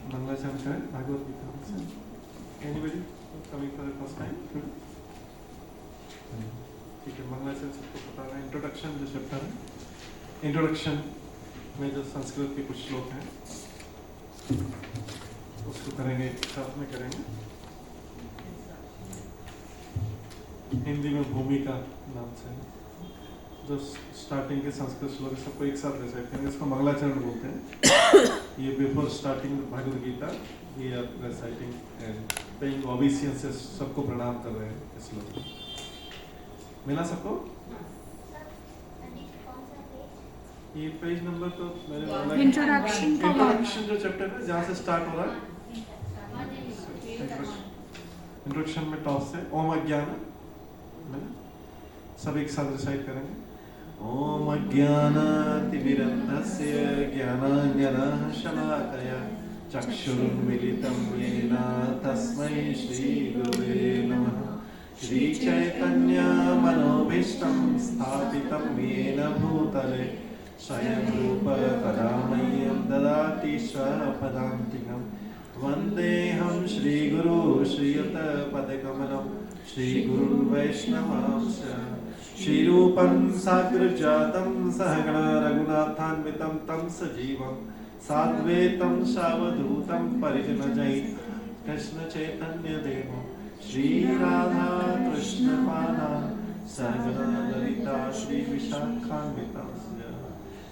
मंगलाचरण करें भागवत गीता से। Anybody coming for the first time? ठीक है, मंगलाचरण सबको पता है। इंट्रोडक्शन जो चैप्टर है, इंट्रोडक्शन में जो संस्कृत के कुछ श्लोक हैं उसको करेंगे, साथ में करेंगे। हिंदी में भूमिका नाम से है जो स्टार्टिंग के संस्कृत श्लोक सबको एक साथ रिसाइट करेंगे। इसको मंगलाचरण बोलते हैं। ये before starting Bhagavad Gita we are reciting and paying obedience, सबको प्रणाम कर रहे हैं इस श्लोक। मिला सबको? ये पेज नंबर तो मैंने बोला इंट्रोडक्शन जो चैप्टर है जहाँ से स्टार्ट हो रहा है। इंट्रोडक्शन में टॉप से ओम अज्ञान, सब एक साथ रिसाइट करेंगे। ओम अज्ञानातिमिरन्धस्य ज्ञानाञ्जनः शलाकया चक्षुरुन्मीलितं येन तस्मै श्रीगुरुवे नमः। श्रीचैतन्यमनोभीष्टं स्थापितं येन भूतले स्वयं रूप कदा मह्यं ददाति स्वपदान्तिकम्। वन्देऽहं श्रीगुरु श्रीयुतपदकमलं श्रीगुरुन् वैष्णवांश्च। श्रीरूपं साग्रजातं सहगण रघुनाथान्वितं तं सजीवं साद्वैतं सावधूतं परिजनसहितं कृष्ण चैतन्य देवं श्रीराधा कृष्ण पादा सहगण ललिता श्री विशाखान्विता।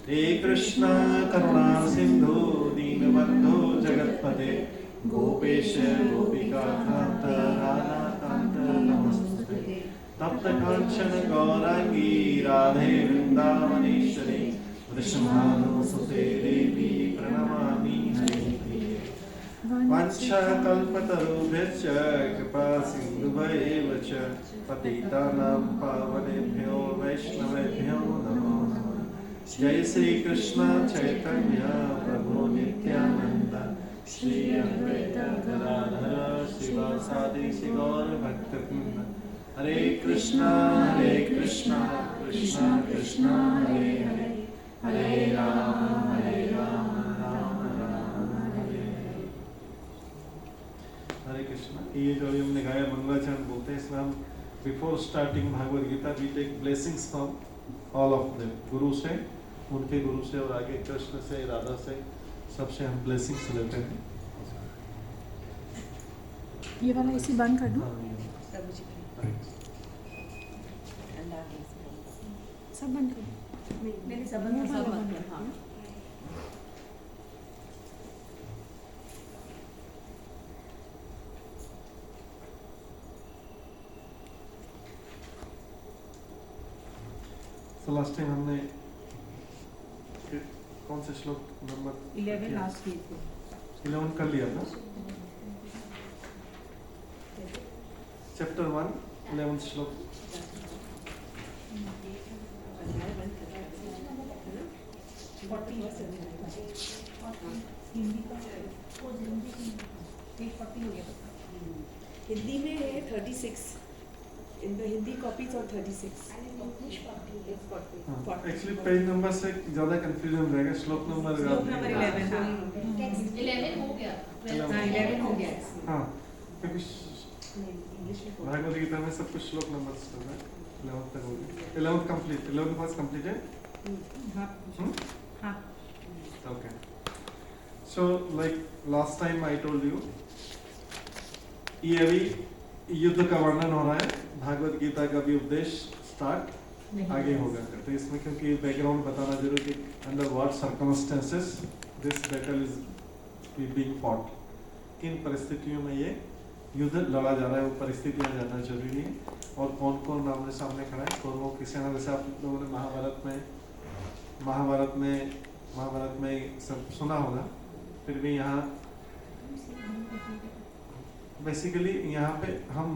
हे कृष्ण करुणा सिंधु दीनबंधु जगतपते गोपेश गोपिकाकांत राधाकांत नमस्ते। तप्त कांचन गौरांगी राधे वृंदावनेश्वरी वृषभानुसुते देवी प्रणमामि हरिप्रिये। वंशकल्पतरुभ्यश्च कृपा सिन्धुभ्येव च पतितानां पावनेभ्यो वैष्णवेभ्यो नमो नमः। जय श्री कृष्ण चैतन्य प्रभु नित्यानंद श्री अद्वैत गदाधर शिवासादि गौर भक्तवृंद। हरे कृष्णा कृष्ण कृष्ण हरे हरे, हरे राम राम राम हरे हरे। हरे कृष्ण। ये जो हमने गाया मंगलाचरण बोलते हैं, इसमें हम before starting Bhagavat Gita we take blessings from all of them. गुरु से, उनके गुरु से और आगे कृष्ण से, राधा से, सबसे हम ब्लेसिंग्स लेते हैं। ये वाला इसी बंद कर दूं? सब बंद कर दूं? मैंने सब बंद कर दिया। हाँ। तो लास्ट टाइम हमने कौन से श्लोक नंबर 11 लास्ट किए थे। 11 कर लिया था। चैप्टर 1 11 श्लोक। हिंदी में है 36 इन द हिंदी कॉपीज और 36 एक्चुअली पेज नंबर से ज़्यादा कंफ्यूजन रहेगा। श्लोक नंबर 11 11 हो गया। 11 हो गया। हाँ, क्योंकि भागवत गीता में सब कुछ श्लोक नंबर चल रहा है। 11 तक हो गया। 11 कंप्लीट, 11 फर्स्ट कंप्लीट है। हाँ। Okay. So like last time I told you, ये अभी युद्ध का वर्णन हो रहा है। भागवत गीता का भी उपदेश स्टार्ट आगे होगा। तो इसमें क्योंकि बैकग्राउंड बताना जरूरी कि under what circumstances this battle is being fought, किन परिस्थितियों में ये युद्ध लड़ा जा रहा है, वो परिस्थितियां जानना जरूरी है। और कौन कौन आमने सामने खड़ा है कौरवों की सेना। जैसे आप लोगों ने महाभारत में सब सुना होगा, फिर भी यहाँ बेसिकली यहाँ पे हम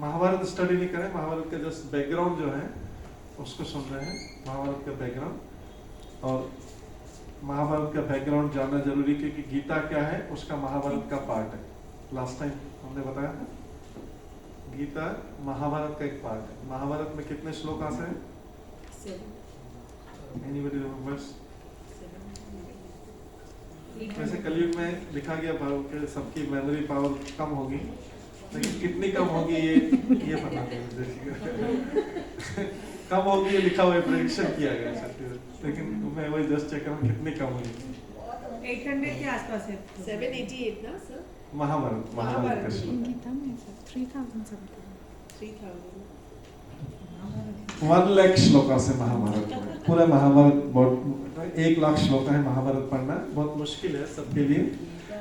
महाभारत स्टडी नहीं करें, महाभारत का जस्ट बैकग्राउंड जो है उसको सुन रहे हैं। महाभारत का बैकग्राउंड, और महाभारत का बैकग्राउंड जानना जरूरी क्योंकि गीता क्या है उसका महाभारत का पार्ट है। लास्ट टाइम हमने बताया था गीता महाभारत का एक पार्ट है। महाभारत में कितने श्लोक आते हैं? 7। Anybody remembers? वैसे कलयुग में लिखा गया भाव कि सबकी मेमोरी पावर कम होगी, लेकिन कितनी कम होगी ये पता नहीं। कम होगी ये लिखा हुआ है, प्रेडिक्शन किया गया है, लेकिन मैं वही जस्ट चेक कर रहा हूँ कितनी कम होगी। 800 के आसपास है। 788 ना सर? महाभारत महाभारत। कृष्ण गीता में सब 3000 सब 3000। 1 लाख श्लोका से महाभारत में, पूरा महाभारत बहुत 1 लाख श्लोक है। महाभारत पढ़ना बहुत मुश्किल है सबके लिए।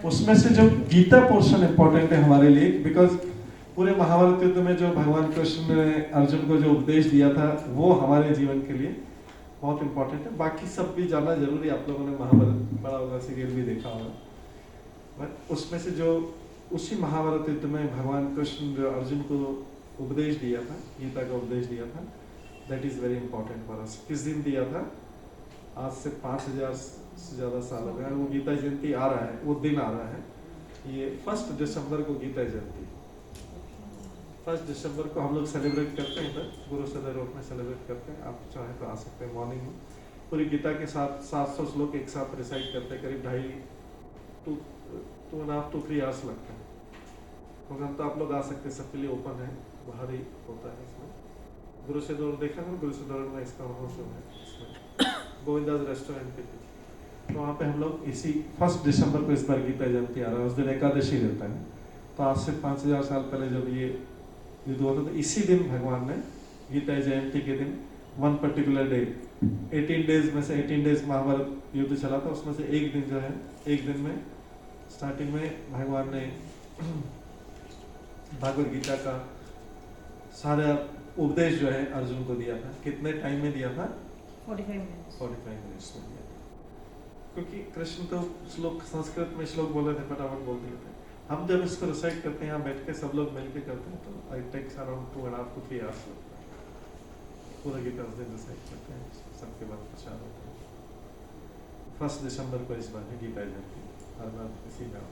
उसमें से जो गीता पोर्शन इम्पोर्टेंट है हमारे लिए, बिकॉज पूरे महाभारत युद्ध में जो भगवान कृष्ण ने अर्जुन को जो उपदेश दिया था वो हमारे जीवन के लिए बहुत इम्पोर्टेंट है। बाकी सब भी जानना जरूरी, आप लोगों ने महाभारत पढ़ा होगा, सीरियल भी देखा होगा, बट उसमें से जो उसी महाभारत युद्ध में भगवान कृष्ण जो अर्जुन को उपदेश दिया था, गीता का उपदेश दिया था, that is very important for us. किस दिन दिया था? आज से 5000 से ज्यादा साल हो गए। वो गीता जयंती आ रहा है, वो दिन आ रहा है, ये 1 दिसंबर को गीता जयंती। 1 दिसंबर को हम लोग सेलिब्रेट करते हैं, इधर गुरु सदय रोड में सेलिब्रेट करते हैं। आप चाहे तो आ सकते हैं मॉर्निंग में। पूरी गीता के साथ 700 श्लोक एक साथ रिसाइट करते हैं, करीब 2.5 to 3 आवर्स लगते हैं। प्रोग्राम तो आप लोग आ सकते हैं, सबके लिए ओपन है, बाहर ही होता है इसमें। गुरु से दौड़ देखा था, गुरु से दौड़ में इसका महोत्सव है इसमें गोविंदास रेस्टोरेंट के पीछे। तो वहाँ पे हम लोग इसी 1 दिसंबर को इस बार गीता जयंती आ रहा है, उस दिन एकादशी रहता है। तो आज से 5000 साल पहले जब ये युद्ध हुआ था, तो इसी दिन भगवान ने गीता जयंती के दिन वन पर्टिकुलर डे, 18 डेज में से 18 डेज महाभारत युद्ध चला था, उसमें से एक दिन जो है, एक दिन में स्टार्टिंग में भगवान ने भागवत गीता का सारा उपदेश जो है अर्जुन को दिया था। कितने टाइम में दिया था? 45 मिनट्स। 45 मिनट्स में दिया था। क्योंकि कृष्ण तो श्लोक संस्कृत में श्लोक बोले थे, फटाफट बोल दिए थे। हम जब इसको रिसाइट करते हैं, यहाँ बैठ के सब लोग मिलके करते हैं, तो आई टेक्स अराउंड 2.5 to 3 आवर्स लगता है। पूरा गीता उस दिन रिसाइट करते हैं, सबके बाद प्रचार होता है। 1 दिसंबर को इस बार है गीता जयंती, हर बार इसी में।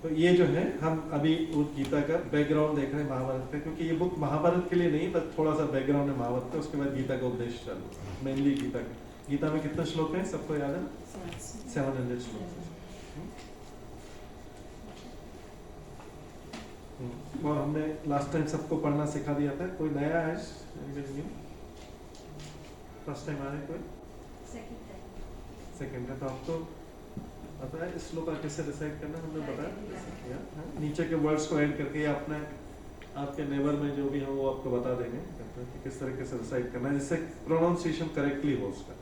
तो ये जो है, हम अभी उस गीता का बैकग्राउंड देख रहे हैं महाभारत का, क्योंकि ये बुक महाभारत के लिए नहीं, बस थोड़ा सा बैकग्राउंड है महाभारत का। उसके बाद गीता का उपदेश चालू, मेनली गीता का। गीता में कितने श्लोक हैं सबको याद है? 700 श्लोक। और हमने लास्ट टाइम सबको पढ़ना सिखा दिया था। कोई नया है? फर्स्ट टाइम आ रहे कोई? सेकंड है। तो आपको पता है इस श्लोक का कैसे रिसाइट करना, हमने बताया। नीचे के वर्ड्स को ऐड करके अपने आपके नेबर में जो भी हो वो आपको बता देंगे कि किस तरीके से रिसाइट करना है, जिससे प्रोनाउंसिएशन करेक्टली हो, उसका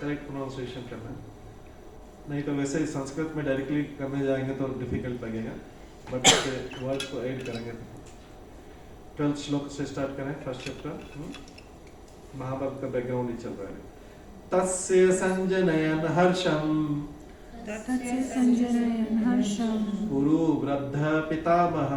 करेक्ट प्रोनाउंसिएशन करना है। नहीं तो वैसे ही संस्कृत में डायरेक्टली करने जाएंगे तो डिफिकल्ट लगेगा, बट उसके वर्ड्स को ऐड करेंगे। 12th श्लोक से स्टार्ट करें, फर्स्ट चैप्टर। महाभारत का बैकग्राउंड ही चल रहा है। तस्य संजनयन हर्षम, तस्य संजनयन हर्षम, कुरु वृद्ध पितामह,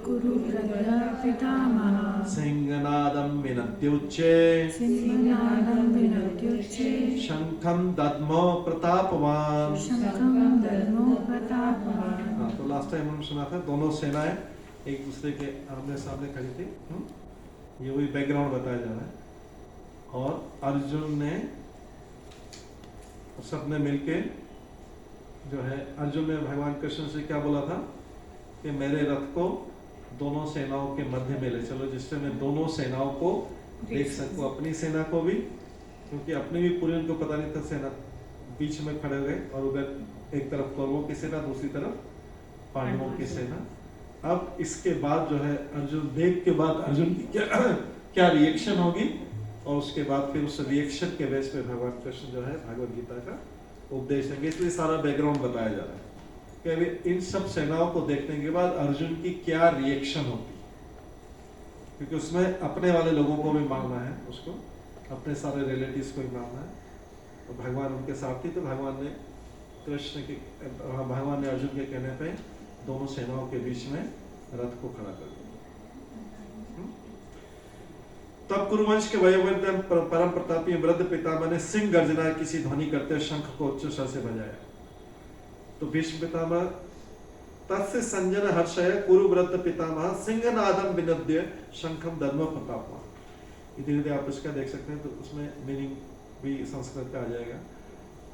कुरु वृद्ध पितामह, सिंहनादं विनद्युच्चे, सिंहनादं विनद्युच्चे, शंखं दद्मो प्रतापवान। शंखं दद्मो प्रतापवान। हाँ, तो लास्ट टाइम हम सुना था दोनों सेनाएं एक दूसरे के आमने सामने खड़ी थी। ये वही बैकग्राउंड बताया जा रहा है। और अर्जुन ने, सबने मिलके जो है, अर्जुन ने भगवान कृष्ण से क्या बोला था कि मेरे रथ को दोनों सेनाओं के मध्य में ले चलो, जिससे मैं दोनों सेनाओं को देख सकूं, अपनी सेना को भी, क्योंकि अपनी भी पूरी उनको पता नहीं था। सेना बीच में खड़े हुए और उधर एक तरफ कौरवों की सेना, दूसरी तरफ पांडवों की सेना। अब इसके बाद जो है अर्जुन देख के बाद अर्जुन की क्या रिएक्शन होगी, और उसके बाद फिर उस रिएक्शन के बेस पे भगवान कृष्ण जो है भगवद गीता का उपदेश देंगे। इसलिए सारा बैकग्राउंड बताया जा रहा है कि अभी इन सब सेनाओं को देखने के बाद अर्जुन की क्या रिएक्शन होती, क्योंकि उसमें अपने वाले लोगों को भी मारना है, उसको अपने सारे रिलेटिव्स को भी मारना है। तो भगवान उनके साथ थी, तो भगवान ने भगवान ने अर्जुन के कहने पे दोनों सेनाओं के बीच में रथ को खड़ा कर दिया। तब कुरुवंश के वयोवृद्ध परम प्रतापी वृद्ध पितामह ने सिंह गर्जना किसी ध्वनि करते शंख को उच्च स्वर से बजाया। तो भीष्म पितामह तस्य संजन हर्षय कुरु वृद्ध पितामह सिंहनादम विनद्य शंखम दद्म प्रतापवान। धीरे धीरे आप इसका देख सकते हैं, तो उसमें मीनिंग भी संस्कृत का आ जाएगा।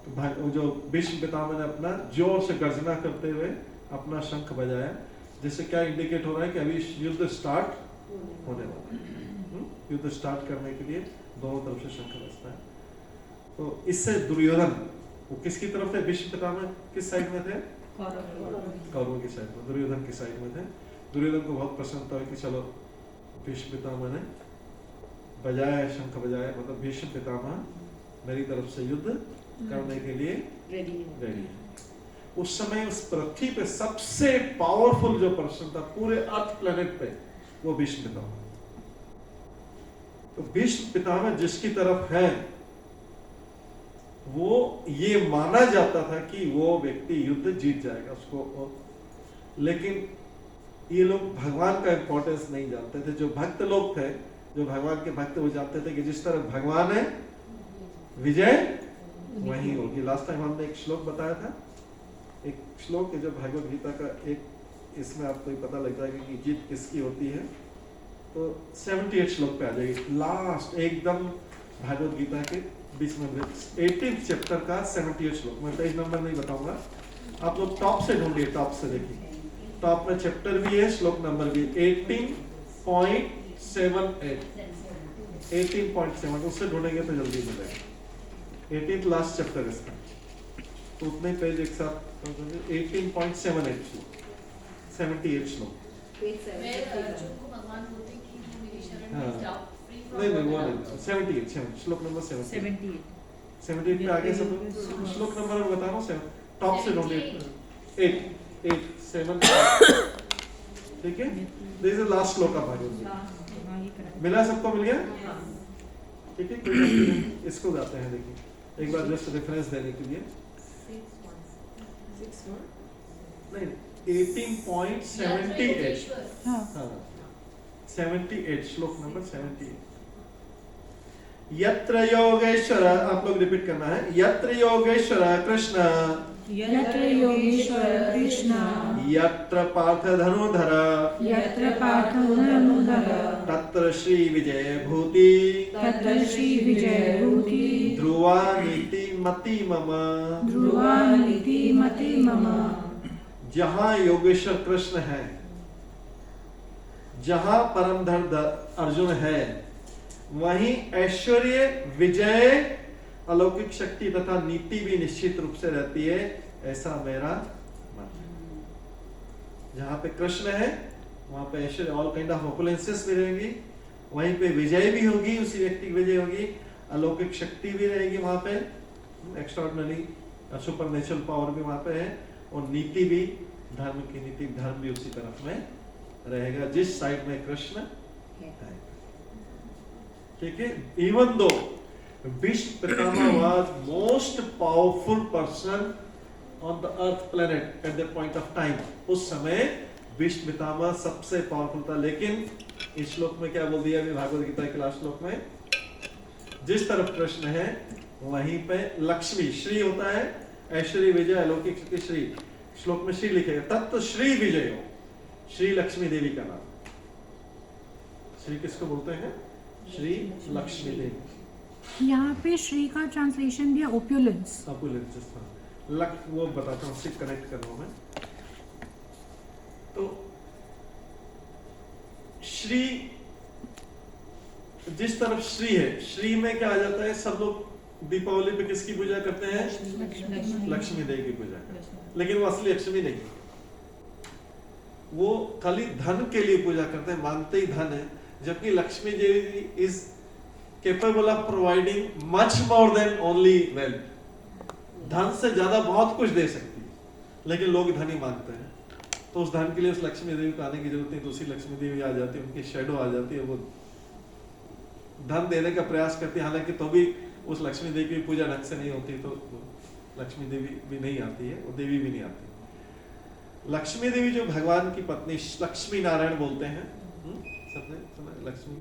तो जो भीष्म पितामह ने अपना जोर से गर्जना करते हुए अपना शंख बजाया, जिससे क्या इंडिकेट हो रहा है कि अभी युद्ध स्टार्ट होने वाला है। युद्ध स्टार्ट करने के लिए दोनों तरफ से शंख बजता है। तो इससे दुर्योधन वो किसकी तरफ थे? भीष्म पितामह किस साइड में थे? कौरवों की साइड में, दुर्योधन की साइड में थे। दुर्योधन को बहुत प्रसन्नता हुई कि चलो भीष्म पितामह ने बजाया, शंख बजाया, मतलब भीष्म पितामह मेरी तरफ से युद्ध करने के लिए रेडी है। उस समय उस पृथ्वी पे सबसे पावरफुल जो पर्सन था पूरे अर्थ प्लेनेट पे, वो भीष्म पितामह। तो भीष्म पितामह जिसकी तरफ है, वो ये माना जाता था कि वो व्यक्ति युद्ध जीत जाएगा उसको। लेकिन ये लोग भगवान का इंपॉर्टेंस नहीं जानते थे। जो भक्त लोग थे, जो भगवान के भक्त, वो जानते थे कि जिस तरह भगवान है, विजय वही होगी। लास्ट टाइम हमने एक श्लोक बताया था, एक श्लोक है जो भगवद गीता का, एक इसमें आपको पता लग जाएगा कि जीत किसकी होती है। तो 78 श्लोक पे आ जाएगी, लास्ट एकदम भगवद गीता के 20 में 18 चैप्टर का 78 श्लोक। मैं पेज नंबर नहीं बताऊंगा, आप लोग टॉप से ढूंढिए, टॉप से देखिए। टॉप में चैप्टर भी है, श्लोक नंबर भी 18.78 18.7, उससे ढूंढेंगे तो जल्दी मिलेगा। 18th लास्ट चैप्टर इसका, तो उतने पेज एक साथ 18.78 श्लोक, 78 श्लोक। नहीं वो नहीं, 78 श्लोक नंबर 78 78 पे आगे सब श्लोक नंबर मैं बता रहा हूँ, टॉप से ढूंढिए 8 7 ठीक है। दिस इज लास्ट श्लोक ऑफ भगवद गीता। मिला, सबको मिल गया? ठीक है, कोई बात नहीं। इसको जाते हैं, देखिए एक बार जस्ट रेफरेंस देने के लिए। नहीं 18.78 हाँ 78 श्लोक नंबर 78। यत्र योगेश्वर, आप लोग रिपीट करना है, यत्र योगेश्वर कृष्ण, यत्र योगेश्वर कृष्ण, यत्र पार्थ धनुधर, यत्र पार्थ धनुधर, तत्र श्री विजय भूति, तत्र श्री विजय भूति, ध्रुवा नीति मति मम, ध्रुवा नीति मति मम। जहां योगेश्वर कृष्ण है, जहां परमधर अर्जुन है, वहीं ऐश्वर्य, विजय, अलौकिक शक्ति तथा नीति भी निश्चित रूप से रहती है, ऐसा मेरा मन है। जहां पे कृष्ण है वहां पे ऐश्वर्य, ऑल काइंड ऑफ ऑपुलेंसेस भी रहेंगी, वहीं पे विजय भी होगी, उसी व्यक्ति की विजय होगी, अलौकिक शक्ति भी रहेगी वहां पे, एक्स्ट्राऑर्डिनरी सुपरनेचुरल पावर भी वहां पे है, और नीति भी, धर्म की नीति, धर्म भी उसी तरफ में रहेगा जिस साइड में कृष्ण है। ठीक है। Even though Bhishma Pitamah was most powerful person on the earth planet at that point of time, उस समय भीष्म पितामह सबसे पावरफुल था, लेकिन इस श्लोक में क्या बोल दिया अभी भागवत गीता के लास्ट श्लोक में, जिस तरफ कृष्ण है वहीं पे लक्ष्मी, श्री होता है, ऐश्वर्य, विजय, अलौकिक शक्ति, श्री, श्लोक में श्री लिखेगा, तत्व श्री विजय हो, श्री लक्ष्मी देवी का नाम। श्री किसको बोलते हैं? श्री लक्ष्मी देवी। यहाँ पे श्री का ट्रांसलेशन दिया ओपुलेंस। ओपुलेंस वो बताता हूँ, उससे कनेक्ट कर रहा हूं मैं। तो श्री, जिस तरफ श्री है, श्री में क्या आ जाता है, सब लोग दीपावली पे किसकी पूजा करते हैं? लक्ष्मी देवी की पूजा करते हैं, लेकिन वो असली लक्ष्मी नहीं, वो खाली धन के लिए पूजा करते हैं, मानते ही धन है, जबकि Lakshmi Devi is capable of providing much more than only wealth. धन से ज्यादा बहुत कुछ दे सकती है, लेकिन लोग धन ही मानते हैं, तो उस धन के लिए उस लक्ष्मी देवी को आने की जरूरत नहीं, दूसरी लक्ष्मी देवी आ जाती है, उनकी शेडो आ जाती है, वो धन देने का प्रयास करती है, हालांकि तो भी उस लक्ष्मी देवी की पूजा ढंग से नहीं होती, तो लक्ष्मी देवी भी नहीं आती है, वो देवी भी नहीं आती। लक्ष्मी देवी जो भगवान की पत्नी, लक्ष्मी नारायण बोलते हैं, सबने सुना, लक्ष्मी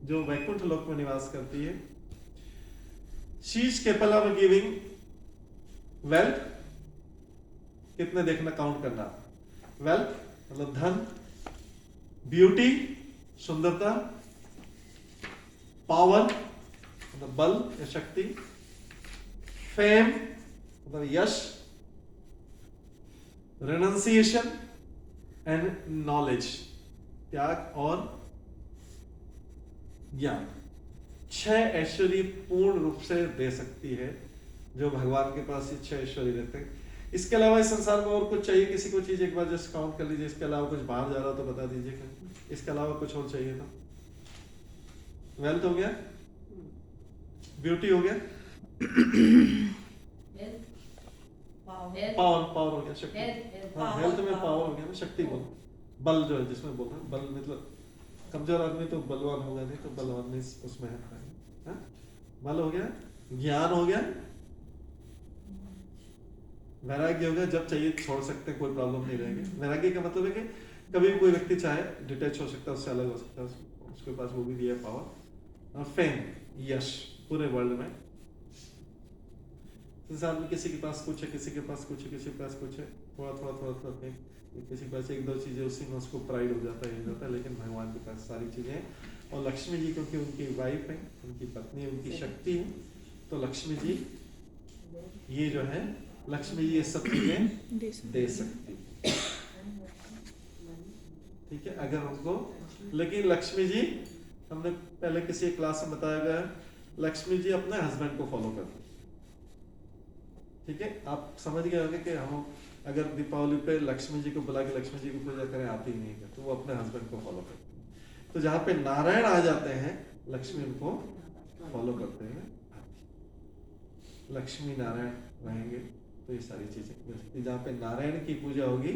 जो वैकुंठ लोक में निवास करती है, she is capable of giving wealth. कितने देखना, काउंट करना, वेल्थ मतलब धन, ब्यूटी सुंदरता, पावर मतलब बल या शक्ति, फेम मतलब यश, रेनंसिएशन एंड नॉलेज, त्याग और ज्ञान, 6 ऐश्वर्य पूर्ण रूप से दे सकती है जो भगवान के पास ये 6 ऐश्वर्य रहते हैं। इसके अलावा इस संसार में और कुछ चाहिए किसी को चीज, एक बार जस्ट काउंट कर लीजिए। इसके अलावा कुछ बाहर जा रहा हो तो बता दीजिए। इसके अलावा कुछ और चाहिए तो? वेल्थ हो गया, ब्यूटी हो गया, पावर हो गया, शक्ति। हाँ, हेल्थ में पावर हो गया ना, शक्ति बोलो, बल जो है जिसमें बोल रहे हैं, बल मतलब कमजोर आदमी तो बलवान होगा नहीं, तो बलवान नहीं उसमें है। हाँ? बल हो गया, ज्ञान हो गया, वैराग्य हो गया, जब चाहिए छोड़ सकते हैं, कोई प्रॉब्लम नहीं रहेगी। वैराग्य का मतलब है कि कभी भी कोई व्यक्ति चाहे डिटैच हो सकता है, उससे अलग हो सकता है, उसके पास वो भी दिया पावर। और फेम, यश, पूरे वर्ल्ड में संसार में किसी के पास कुछ है, किसी के पास कुछ है, किसी के पास कुछ है, थोड़ा थोड़ा किसी के पास 1-2 चीजें, उसी में उसको प्राइड हो जाता है, लेकिन भगवान के पास सारी चीजें हैं। और लक्ष्मी जी क्योंकि उनकी वाइफ है, उनकी पत्नी, उनकी शक्ति है, तो लक्ष्मी जी ये जो है, लक्ष्मी जी ये सब चीजें दे सकती है। ठीक है, अगर उनको, लेकिन लक्ष्मी जी, हमने पहले किसी क्लास में बताया गया, लक्ष्मी जी अपने हस्बैंड को फॉलो करती है। ठीक है, आप समझ गए होंगे कि हम अगर दीपावली पे लक्ष्मी जी को बुला के लक्ष्मी जी की पूजा करें, आती नहीं है, तो वो अपने हस्बैंड को फॉलो करते हैं। तो जहां पे नारायण आ जाते हैं, लक्ष्मी उनको फॉलो करते हैं। लक्ष्मी नारायण रहेंगे तो ये सारी चीजें, जहाँ पे नारायण की पूजा होगी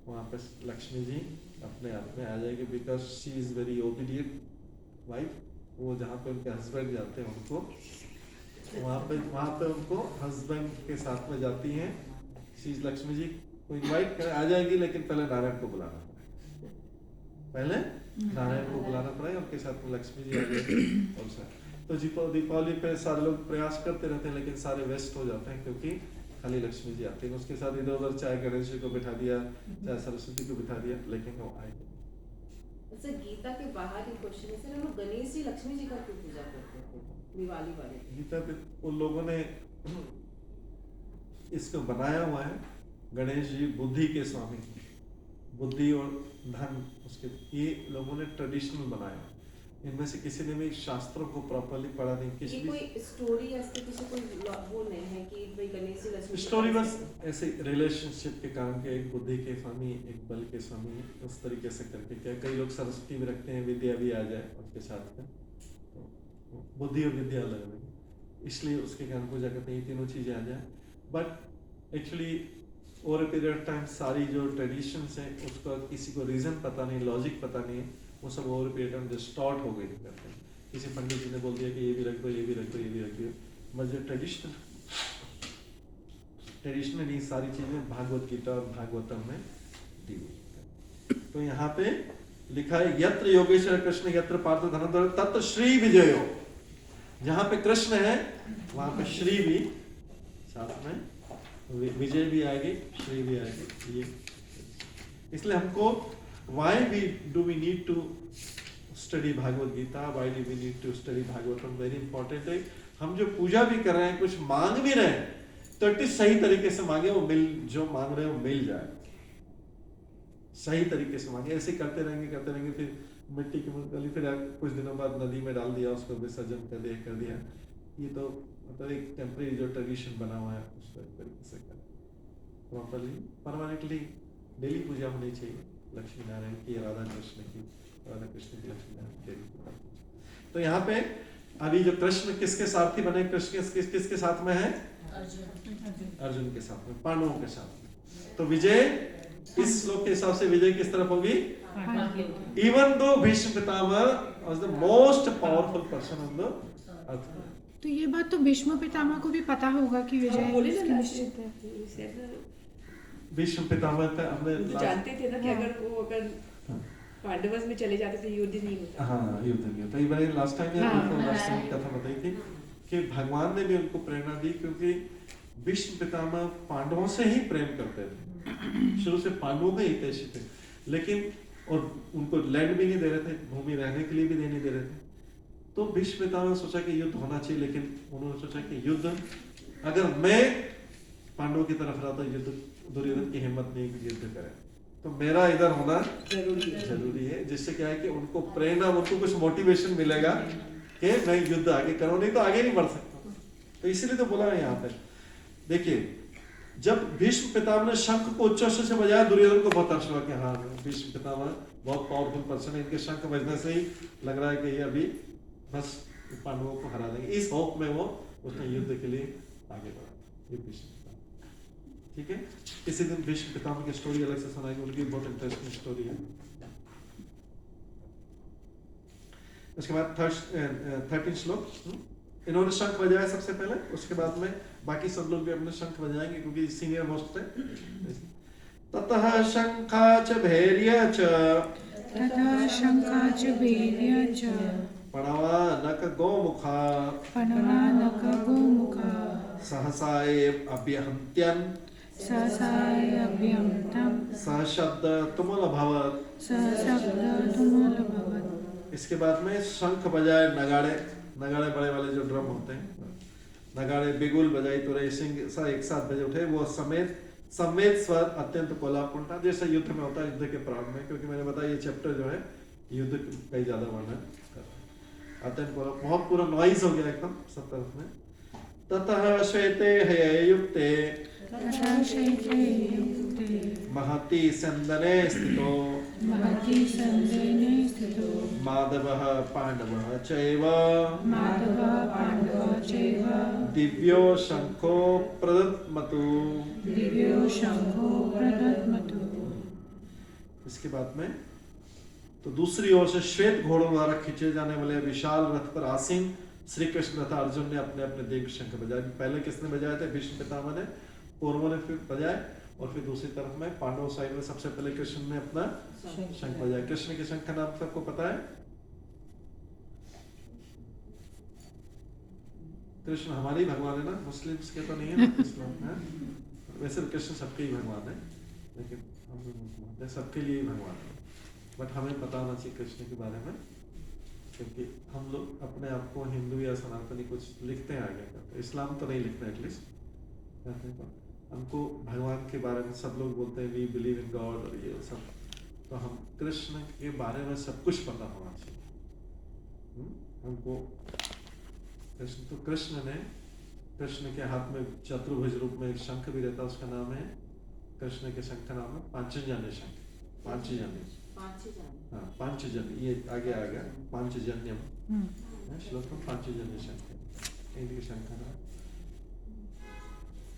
वहां पे लक्ष्मी जी अपने आप में आ जाएगी, because she is very obedient wife. वो जहाँ पे उनके हस्बैंड जाते हैं उनको वहां पे उनको हस्बैंड के साथ में जाती हैं। शी इज लक्ष्मी जी को इनवाइट कर आ जाएगी, लेकिन पहले नारायण को बुलाना पड़ेगा, पहले नारायण को बुलाना पड़ेगा, उनके साथ में लक्ष्मी जी आ जाएगी। और तो दीपावली पे सारे लोग प्रयास करते रहते हैं, लेकिन सारे वेस्ट हो जाते हैं, क्योंकि खाली लक्ष्मी जी आती है। उसके साथ इधर उधर चाहे गणेश जी को बिठा दिया, चाहे सरस्वती को बिठा दिया, लेकिन वो आएगी। अच्छा, गीता के बाहर ही क्वेश्चन है सर, हम लोग गणेश जी लक्ष्मी जी का क्यों पूजा करते थे दिवाली वाले? गीता पे उन लोगों ने इसको बनाया हुआ है, गणेश जी बुद्धि के स्वामी, बुद्धि और धन उसके, ये लोगों ने ट्रेडिशनल बनाया। इनमें से किसी ने भी शास्त्रों को प्रॉपर्ली पढ़ा नहीं। ये कोई स्टोरी ऐसे किसी कोई वो नहीं है कि भाई गणेश जी लक्ष्मी, स्टोरी बस ऐसे रिलेशनशिप के कारण के, एक बुद्धि के स्वामी, एक बल के स्वामी, उस तरीके से करके क्या, कई लोग सरस्वती में रखते हैं, विद्या भी आ जाए उसके साथ में, तो बुद्धि और विद्या अलग अलग, इसलिए उसके कारण पूजा करते हैं, ये तीनों चीजें आ जाए। But actually over a period of time सारी जो ट्रेडिशंस हैं उसका किसी को रीजन पता नहीं, लॉजिक पता नहीं है, वो सब ओवर पीरियड में डिस्टॉर्ट हो गई करते हैं। किसी पंडित जी ने बोल दिया कि ये भी रख दो, ये भी रख दो, ये भी रख दो, बट जो ट्रेडिशनली सारी चीजें भागवत गीता और भागवतम में दी हुई। तो यहाँ पे लिखा है, यत्र योगेश्वर कृष्ण यत्र पार्थ धनंजय तत्र श्री विजयो। जहाँ पे कृष्ण है वहां पे श्री भी साथ में, विजय भी आएगी, श्री भी आएगी। ये इसलिए हमको why do we need to study Bhagavad Gita, why do we need to study Bhagavatam, very important है। हम जो पूजा भी कर रहे हैं, कुछ मांग भी रहे हैं, तो एटलीस्ट सही तरीके से मांगे, वो जो मांग रहे हैं वो मिल जाए, सही तरीके से मांगे। ऐसे करते रहेंगे फिर मिट्टी की मूर्ति, फिर कुछ दिनों बाद नदी में डाल दिया, उसको विसर्जन कर दिया। ये तो मतलब एक टेम्परेरी जो ट्रेडिशन बना हुआ है, उसको एक तरीके से करें प्रॉपरली, परमानेंटली डेली पूजा होनी चाहिए लक्ष्मी नारायण की, राधा कृष्ण की, राधा कृष्ण की, लक्ष्मी नारायण की। तो यहाँ पे अभी जो कृष्ण किसके सारथी बने, कृष्ण किसके साथ में है? अर्जुन के साथ में, पांडवों के साथ में। तो विजय इस श्लोक के हिसाब से विजय किस तरफ होगी? Even though Bhishma Pitamah was the most powerful person on the earth. तो ये बात तो भीष्म पितामह को भी पता होगा कि विजय इसकी निश्चित है। भीष्म पितामह का हमने जानते थे ना कि अगर पांडवस में चले जाते थे युद्ध नहीं होता। हाँ, युद्ध नहीं होता। ये मैंने लास्ट टाइम कथा बताई थी कि भगवान ने भी उनको प्रेरणा दी, क्योंकि भीष्म पितामह पांडवों से ही प्रेम करते थे, शुरू से पांडवों के हितैषी थे, लेकिन और उनको लैंड भी नहीं दे रहे थे, भूमि रहने के लिए भी नहीं दे रहे थे। तो भीष्म पितामह ने सोचा कि युद्ध होना चाहिए, लेकिन उन्होंने सोचा कि युद्ध अगर मैं पांडवों की तरफ रहा तो युद्ध दुर्योधन की हिम्मत नहीं कि युद्ध करे। तो मेरा इधर होना जरूरी है, जिससे क्या है कि उनको प्रेरणा, उनको कुछ मोटिवेशन मिलेगा कि मैं युद्ध आगे करूं, नहीं तो आगे नहीं बढ़ सकता। तो इसीलिए तो बोला है यहाँ पे। देखिए, जब भीष्म पितामह ने शंख को उच्च से बजाया, दुर्योधन को बहुत हर्ष हुआ कि हाँ भीष्म पितामह बहुत पावरफुल पर्सन है, इनके शंख बजने से ही लग रहा है कि ये अभी बस पांडवों को हरा देंगे। इस होप में वो उसने युद्ध के लिए आगे बढ़ा। ये भीष्म पितामह, ठीक है। किसी दिन भीष्म पितामह की स्टोरी अलग से सुनाएंगे, उनकी बहुत इंटरेस्टिंग स्टोरी है। उसके बाद 13 श्लोक, इन्होंने शंख बजाया सबसे पहले, उसके बाद में बाकी सब लोग भी अपने शंख बजाएंगे क्योंकि सीनियर मोस्ट है। ततः शंखाच भैर्य च तथा शंखाच वीर्य च प्रणवानक गोमुखा पनवानक गोमुखा सहसा एव अभ्यहन्त्यन् सहसाय अभ्यन्तं सहशब्द तुमुलभवत्। सहशब्द तुमुलभवत्। इसके बाद में शंख बजाए, नगाड़े बड़े वाले जो ड्रम होते हैं, नगाड़े बिगुल बजाई तो रेसिंग सा एक साथ बजे उठे, वो समेत स्वर अत्यंत कोलाहलपूर्ण था, जैसे युद्ध में होता है, युद्ध के प्रारंभ में। क्योंकि मैंने बताया ये चैप्टर जो है युद्ध का ही ज्यादा वर्णन करता है। अत्यंत कोलाहल, बहुत पूरा नॉइज हो गया एकदम सब तरफ में। ततः श्वेते हययुक्ते तथा शैत्ये युक्ते महति संदने स्थितो महति संदेने स्थितो माधवः पांडवः चैव माधवः पाण्डवः चैव दिव्यो शंखो प्रदत्मतु। दिव्यो शंखो प्रदत्मतु। इसके बाद में तो दूसरी ओर से श्वेत घोड़ों द्वारा खींचे जाने वाले विशाल रथ पर आसीन श्री कृष्ण तथा अर्जुन ने अपने अपने दिव्य शंख बजाए। पहले किसने बजाए थे? भीष्म पितामह ने, कौरवों ने फिर बजाए, और फिर दूसरी तरफ में पांडव साइड में सबसे पहले कृष्ण ने अपना शंख बजाया। कृष्ण के शंख का नाम सबको पता है? कृष्ण हमारे ही भगवान है ना, मुस्लिम्स के तो नहीं है ना इस्लाम में। वैसे तो कृष्ण सबके ही भगवान है, लेकिन हम लोग सबके लिए ही भगवान है। बट हमें पता होना चाहिए कृष्ण के बारे में, क्योंकि हम लोग अपने आप को हिंदू या सनातनी कुछ लिखते हैं आगे करते, इस्लाम तो नहीं लिखते एटलीस्ट। हमको भगवान के बारे में सब लोग बोलते हैं वी बिलीव इन गॉड और ये सब, तो हम कृष्ण के बारे में सब कुछ पता होना चाहिए हमको। कृष्ण ने, कृष्ण के हाथ में चतुर्भुज रूप में एक शंख भी रहता है, उसका नाम है, कृष्ण के शंख का नाम है पांचजन्य शंख। हाँ, पांचजन्य, ये आगे आ गया पांचजन्यम श्लोक में, पांचजन्य शंख इनके शंख का नाम।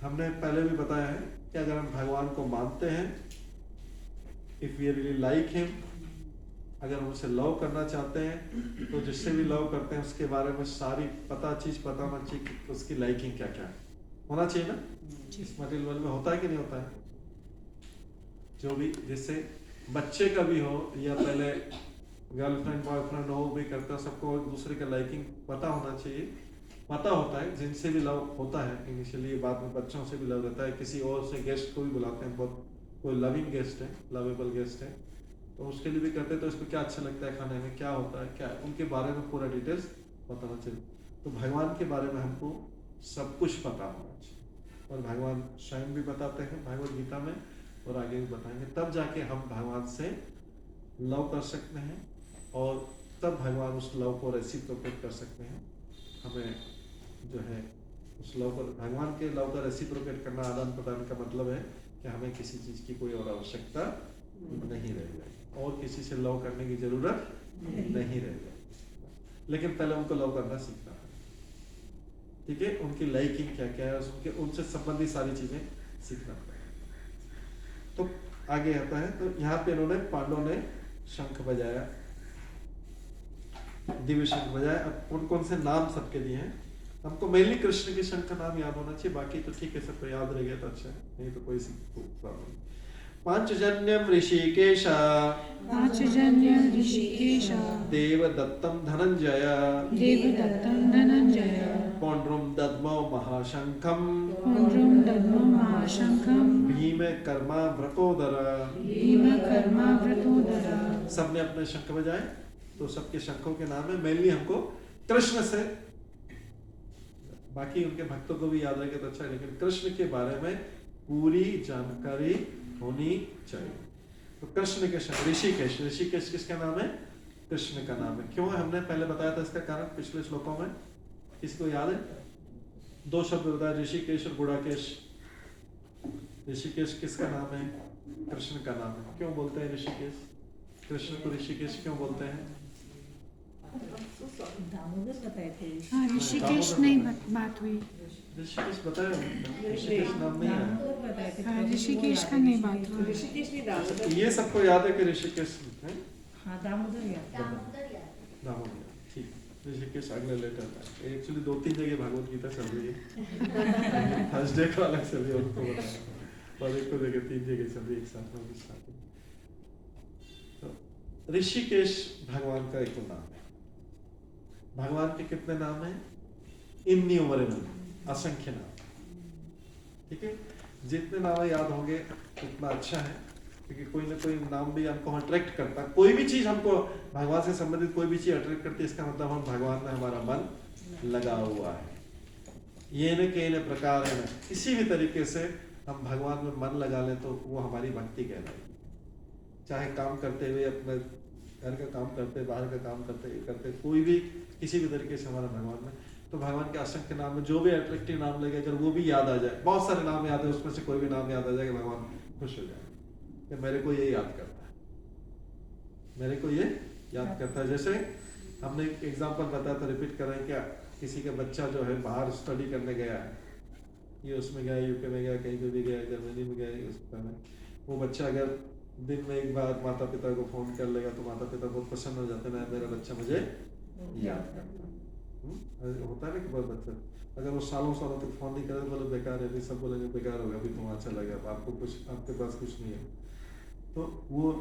हमने पहले भी बताया है कि अगर हम भगवान को मानते हैं, if we really like him, अगर हम उसे लव करना चाहते हैं, तो जिससे भी लव करते हैं उसके बारे में सारी चीज पता होना चाहिए कि उसकी लाइकिंग क्या क्या है, होना चाहिए ना। इस मटेरियल वर्ल्ड में होता है कि नहीं होता है? जो भी, जिससे बच्चे का भी हो या पहले गर्लफ्रेंड बॉयफ्रेंड हो भी करते हो, सबको एक दूसरे का लाइकिंग पता होना चाहिए। पता होता है जिनसे भी लव होता है इनिशियली, बाद में बच्चों से भी लव रहता है, किसी और से गेस्ट को भी बुलाते हैं, बहुत कोई लविंग गेस्ट है, लवेबल गेस्ट है, तो उसके लिए भी करते हैं, तो इसको क्या अच्छा लगता है खाने में, क्या होता है, क्या उनके बारे में पूरा डिटेल्स बताना चाहिए। तो भगवान के बारे में हमको सब कुछ पता होना चाहिए, और भगवान स्वयं भी बताते हैं भगवद गीता में, और आगे भी बताएंगे। तब जाके हम भगवान से लव कर सकते हैं, और तब भगवान उस लव को रेसिप्रोकेट कर सकते हैं। हमें जो है उस लव को, भगवान के लव का रेसिप्रोकेट करना, आदान प्रदान का मतलब है कि हमें किसी चीज की कोई और आवश्यकता नहीं रह जाएगी, और किसी से लव करने की जरूरत नहीं रह जाएगी। लेकिन पहले उनको लव करना सीखना है, ठीक है, उनकी लाइकिंग क्या क्या है, उनके उनसे संबंधित सारी चीजें सीखना पड़ेगा। तो आगे आता है, तो यहाँ पे इन्होंने, पांडवों ने शंख बजाया, दिव्य शंख बजाया। अब कौन कौन से नाम सबके दिए हैं? हमको मेनली कृष्ण के शंख का नाम याद होना चाहिए, बाकी तो ठीक है, सबको याद रह गया तो अच्छा है, नहीं तो कोई प्रॉब्लम। पांचजन्यम ऋषिकेश, पांचजन्यम ऋषिकेश, देवदत्तम धनंजय, देवदत्तं धनंजय, पौंड्रुम दद्मौ महाशंखम, पुण्ड्रं दद्मो महाशंखं, भीम कर्मा व्रतोदर। भीमकर्मा व्रतोदर। सबने अपने शंख बजाए, तो सबके शंखों के नाम है। मेनली हमको कृष्ण से बाकी उनके भक्तों को भी याद रखे तो अच्छा है, लेकिन कृष्ण के बारे में पूरी जानकारी होनी चाहिए। तो कृष्ण के ऋषिकेश, ऋषिकेश किसका नाम है? कृष्ण का नाम है। क्यों है? हमने पहले बताया था इसका कारण पिछले श्लोकों में, किसको याद है? 2 शब्द बताया, ऋषिकेश और गुड़ाकेश। ऋषिकेश किसका नाम है? कृष्ण का नाम है। क्यों बोलते हैं ऋषिकेश? कृष्ण को ऋषिकेश क्यों बोलते हैं? दामोदर बताए थे। हाँ, ऋषिकेश नहीं बात हुई। ऋषिकेश बताया, ऋषिकेश नाम नहीं है। दामोदर बताए थे। हाँ, ऋषिकेश का नहीं बात हुई। ऋषिकेश नहीं दामोदर। ये सबको याद है कि ऋषिकेश है? हाँ, दामोदर याद। दामोदर, ठीक। ऋषिकेश अगले लेटर है। एक्चुअली 2-3 जगह भागवत गीता चल रही है। थर्सडे को अलग चल रही है, उनको बताया, और एक को जगह 3 जगह चल रही है एक साथ में स्टार्टिंग। तो ऋषिकेश भगवान का एक नाम है। भगवान के कितने नाम हैं? इन्यूमरेबल, असंख्य नाम। ठीक है, जितने नाम याद होंगे उतना अच्छा है, क्योंकि कोई ना कोई नाम भी हमको अट्रैक्ट करता है। कोई भी चीज हमको भगवान से संबंधित कोई भी चीज अट्रैक्ट करती है, इसका मतलब हम भगवान में हमारा मन लगा हुआ है। ये न के न प्रकार है, न किसी भी तरीके से हम भगवान में मन लगा लें तो वो हमारी भक्ति कहलाएगी। चाहे काम करते हुए, अपने घर का काम करते, बाहर का काम करते, कोई भी किसी भी तरीके से हमारा भगवान में, तो भगवान के असंख्य नाम में जो भी अट्रैक्टिव नाम लगे, अगर वो भी याद आ जाए, बहुत सारे नाम याद है, उसमें से कोई भी नाम याद आ जाए, भगवान खुश हो जाए कि मेरे को ये याद करता है, मेरे को ये याद करता है। जैसे हमने एक एग्जाम्पल बताया था, रिपीट कर रहे हैं क्या? किसी का बच्चा जो है बाहर स्टडी करने गया है, ये उसमें गया, यूके में गया, कहीं पे भी गया, जर्मनी में गया, उसमें वो बच्चा अगर दिन में एक बार माता पिता को फोन कर लेगा तो माता पिता बहुत प्रसन्न हो जाते हैं, मेरा बच्चा मुझे याद करता है। होता है ना कि बहुत बच्चा अगर वो सालों तक फोन नहीं करे तो बोले बेकार है, अभी सब बोलेंगे बेकार होगा, अभी तुम वहाँ चला गया, आपको कुछ, आपके पास कुछ नहीं है। तो वो,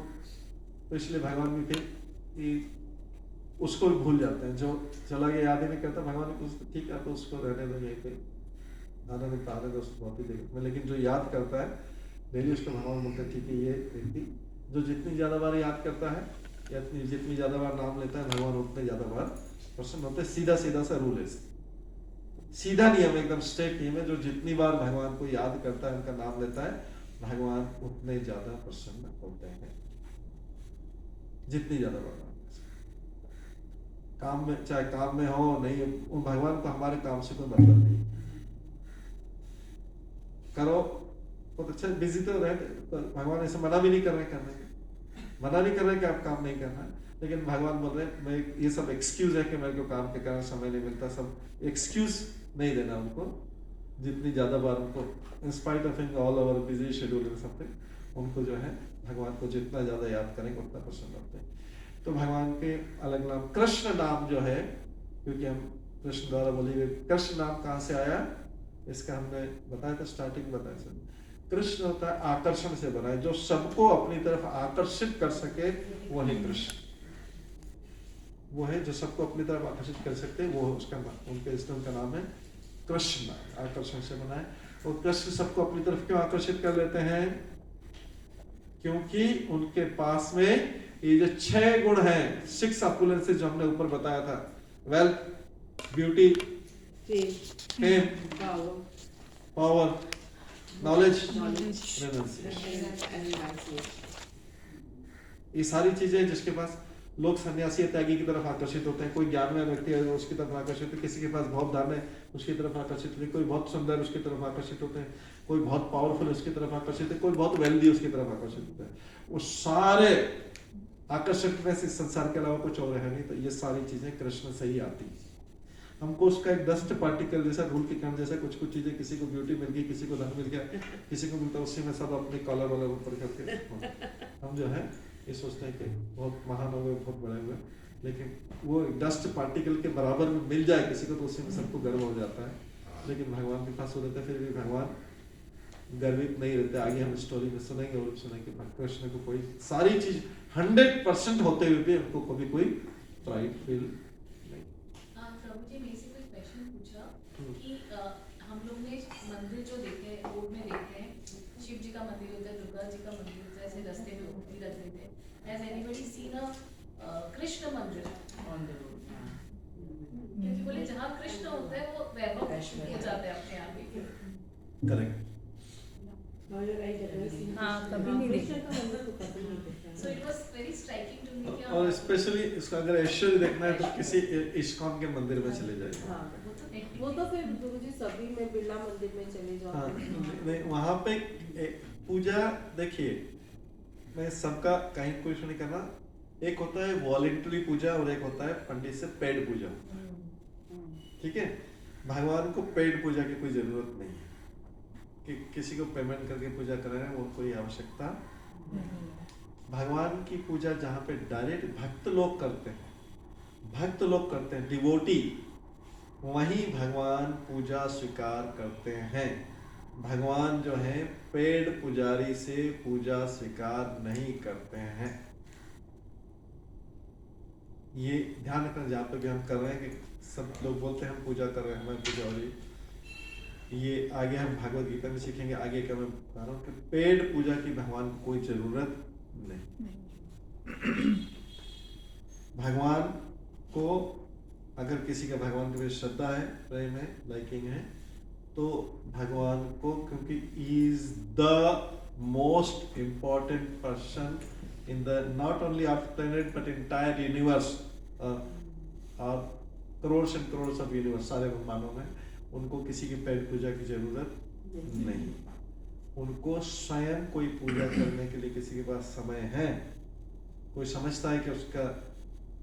तो इसलिए भगवान भी थे उसको भी भूल जाते हैं, जो चला गया याद ही नहीं करता। भगवान ने कुछ ठीक है तो उसको रहने दो, यहीं पे आनंद आनंद उसको बहुत ही देखते, लेकिन जो याद करता है डेली, उसको भगवान बोलते हैं ठीक है, ये व्यक्ति जो जितनी ज्यादा बार याद करता है या जितनी ज्यादा बार नाम लेता है, भगवान उतने ज्यादा बार प्रसन्न होते हैं। सीधा सा रूल है, सीधा नियम, एकदम स्ट्रेट नियम है। जो जितनी बार भगवान को याद करता है, उनका नाम लेता है, भगवान उतने ज्यादा प्रसन्न होते हैं, जितनी ज्यादा बार। काम में, चाहे काम में हो नहीं, भगवान को हमारे काम से कोई मतलब नहीं। करो बहुत अच्छा, बिजी तो रहे, भगवान ऐसे मना भी नहीं कर रहे करने के, मना नहीं कर रहे कि आप काम नहीं करना, लेकिन भगवान बोल रहे मैं, ये सब एक्सक्यूज है कि मेरे को काम के कारण समय नहीं मिलता, सब एक्सक्यूज नहीं देना उनको। जितनी ज्यादा बार उनको, in spite of all over busy schedule in something, उनको जो है भगवान को जितना ज्यादा याद करेंगे उतना प्रसन्न होते हैं। तो भगवान के अलग नाम, कृष्ण नाम जो है, क्योंकि हम कृष्ण द्वारा बोली गई, कृष्ण नाम कहाँ से आया इसका हमने बताया था, स्टार्टिंग बताया था। कृष्ण होता है आकर्षण से बना है, जो सबको अपनी तरफ आकर्षित कर सके वही कृष्ण, वो है जो सबको अपनी तरफ आकर्षित कर सकते हैं, वो उसका उनके इष्टम का नाम है कृष्ण, आकर्षण से बना है। और कृष्ण सबको अपनी तरफ क्यों आकर्षित कर लेते हैं? क्योंकि उनके पास में ये जो 6 गुण हैं, 6 अपुलेंसेस जो हमने ऊपर बताया था, wealth, beauty, fame, power, knowledge, ये सारी चीजें जिसके पास, लोग सन्यासी त्यागी की तरफ आकर्षित होते हैं, कोई ज्ञानमय व्यक्ति है उसकी तरफ आकर्षित है, किसी के पास बहुत धन है उसकी तरफ आकर्षित होते हैं, कोई बहुत सुंदर उसकी तरफ आकर्षित होते हैं, कोई बहुत पावरफुल उसकी तरफ आकर्षित है, कोई बहुत वेल्दी उसकी तरफ आकर्षित होता है। वो सारे आकर्षित में से संसार के अलावा कुछ और है नहीं। तो ये सारी चीजें कृष्ण से ही आती है। हमको उसका एक डस्ट पार्टिकल जैसा, धूल के कण जैसा कुछ चीजें, किसी को ब्यूटी मिल गई, किसी को धन मिल गया, किसी को मिलता, उसी में सब अपनी कॉलर वालर ऊपर करके हम जो है ये सोचते हैं कि बहुत महान हो गए, बहुत बड़े हुए, लेकिन वो डस्ट पार्टिकल के बराबर में मिल जाए किसी को तो उसी में सबको गर्व हो जाता है। लेकिन भगवान के पास हो जाता है, फिर भी भगवान गर्वित नहीं रहते। आगे हम स्टोरी में सुनेंगे और सुनेंगे कृष्ण को कोई सारी चीज 100% होते हुए भी उनको कभी कोई प्राइड फील नहीं। प्रभु जी मेरे से कोई क्वेश्चन पूछा कि हम लोग ने मंदिर जो देखे रोड में देखते हैं, शिव जी का मंदिर होता है, दुर्गा जी का मंदिर होता है, ऐसे रास्ते में मूर्ति रख देते हैं। Has anybody seen a Krishna मंदिर on the road? क्योंकि बोले जहाँ कृष्ण होते हैं वो वैभव हो जाते हैं अपने आप ही। करेक्ट। हाँ कभी नहीं देखा। So it was very striking to me कि और स्पेशली इसका अगर ऐश्वर्य देखना है तो किसी इस्कॉन के मंदिर में चले जाइए। हाँ, वो तो technique वो तो फिर गुरुजी सभी में बिरला मंदिर में चले हाँ, जाओ। नहीं वहाँ पे पूजा देखिए, मैं सबका कहीं कोई नहीं करना। एक होता है वॉलेंटरी पूजा और एक होता है पंडित से पेड पूजा। ठीक है, भगवान को पेड पूजा की कोई जरूरत नहीं है कि किसी को पेमेंट करके पूजा कराना, वो कोई आवश्यकता। भगवान की पूजा जहाँ पे डायरेक्ट भक्त लोग करते हैं, डिवोटी, वहीं भगवान पूजा स्वीकार करते हैं। भगवान जो है पेड पुजारी से पूजा स्वीकार नहीं करते हैं। ये ध्यान रखना, जहाँ पे भी हम कर रहे हैं कि सब लोग बोलते हैं हम पूजा कर रहे हैं, हमारी पूजा हो रही, ये आगे हम भागवत गीता में सीखेंगे। आगे का मैं बता रहा हूँ कि पेड पूजा की भगवान को कोई जरूरत नहीं। भगवान को अगर किसी का भगवान के प्रति श्रद्धा है, प्रेम है, लाइकिंग है, तो भगवान को, क्योंकि is the most important person in the not only our planet but entire universe, और crores and crores of universe, सारे ब्रह्मांडों में उनको किसी की पेड़ पूजा की जरूरत नहीं। उनको स्वयं कोई पूजा करने के लिए किसी के पास समय है, कोई समझता है कि उसका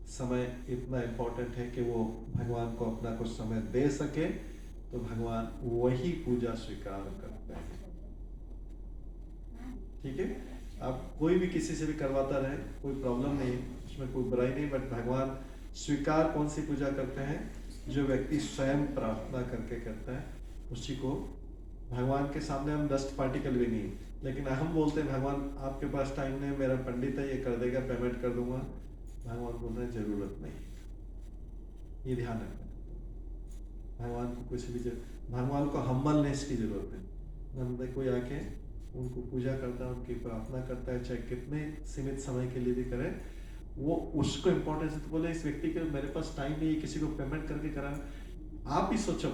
समय इतना इम्पोर्टेंट है कि वो भगवान को अपना कुछ समय दे सके, तो भगवान वही पूजा स्वीकार करते हैं। ठीक है, आप कोई भी किसी से भी करवाता रहे, कोई प्रॉब्लम नहीं, उसमें कोई बुराई नहीं, बट भगवान स्वीकार कौन सी पूजा करते हैं? जो व्यक्ति स्वयं प्रार्थना करके करता है, उसी को। भगवान के सामने हम डस्ट पार्टिकल भी नहीं, लेकिन हम बोलते हैं भगवान आपके पास टाइम नहीं, मेरा पंडित है, ये कर देगा, पेमेंट कर दूंगा। भगवान बोलते हैं जरूरत नहीं। ये ध्यान रखना, भगवान को कुछ भी भगवान को हम्बलनेस की जरूरत है। नंदे कोई आके उनको पूजा करता है, उनकी प्रार्थना करता है, चाहे कितने सीमित समय के लिए भी करे, वो उसको इम्पोर्टेंस है। तो बोले इस व्यक्ति के मेरे पास टाइम नहीं है, किसी को पेमेंट करके कराना। आप ही सोचो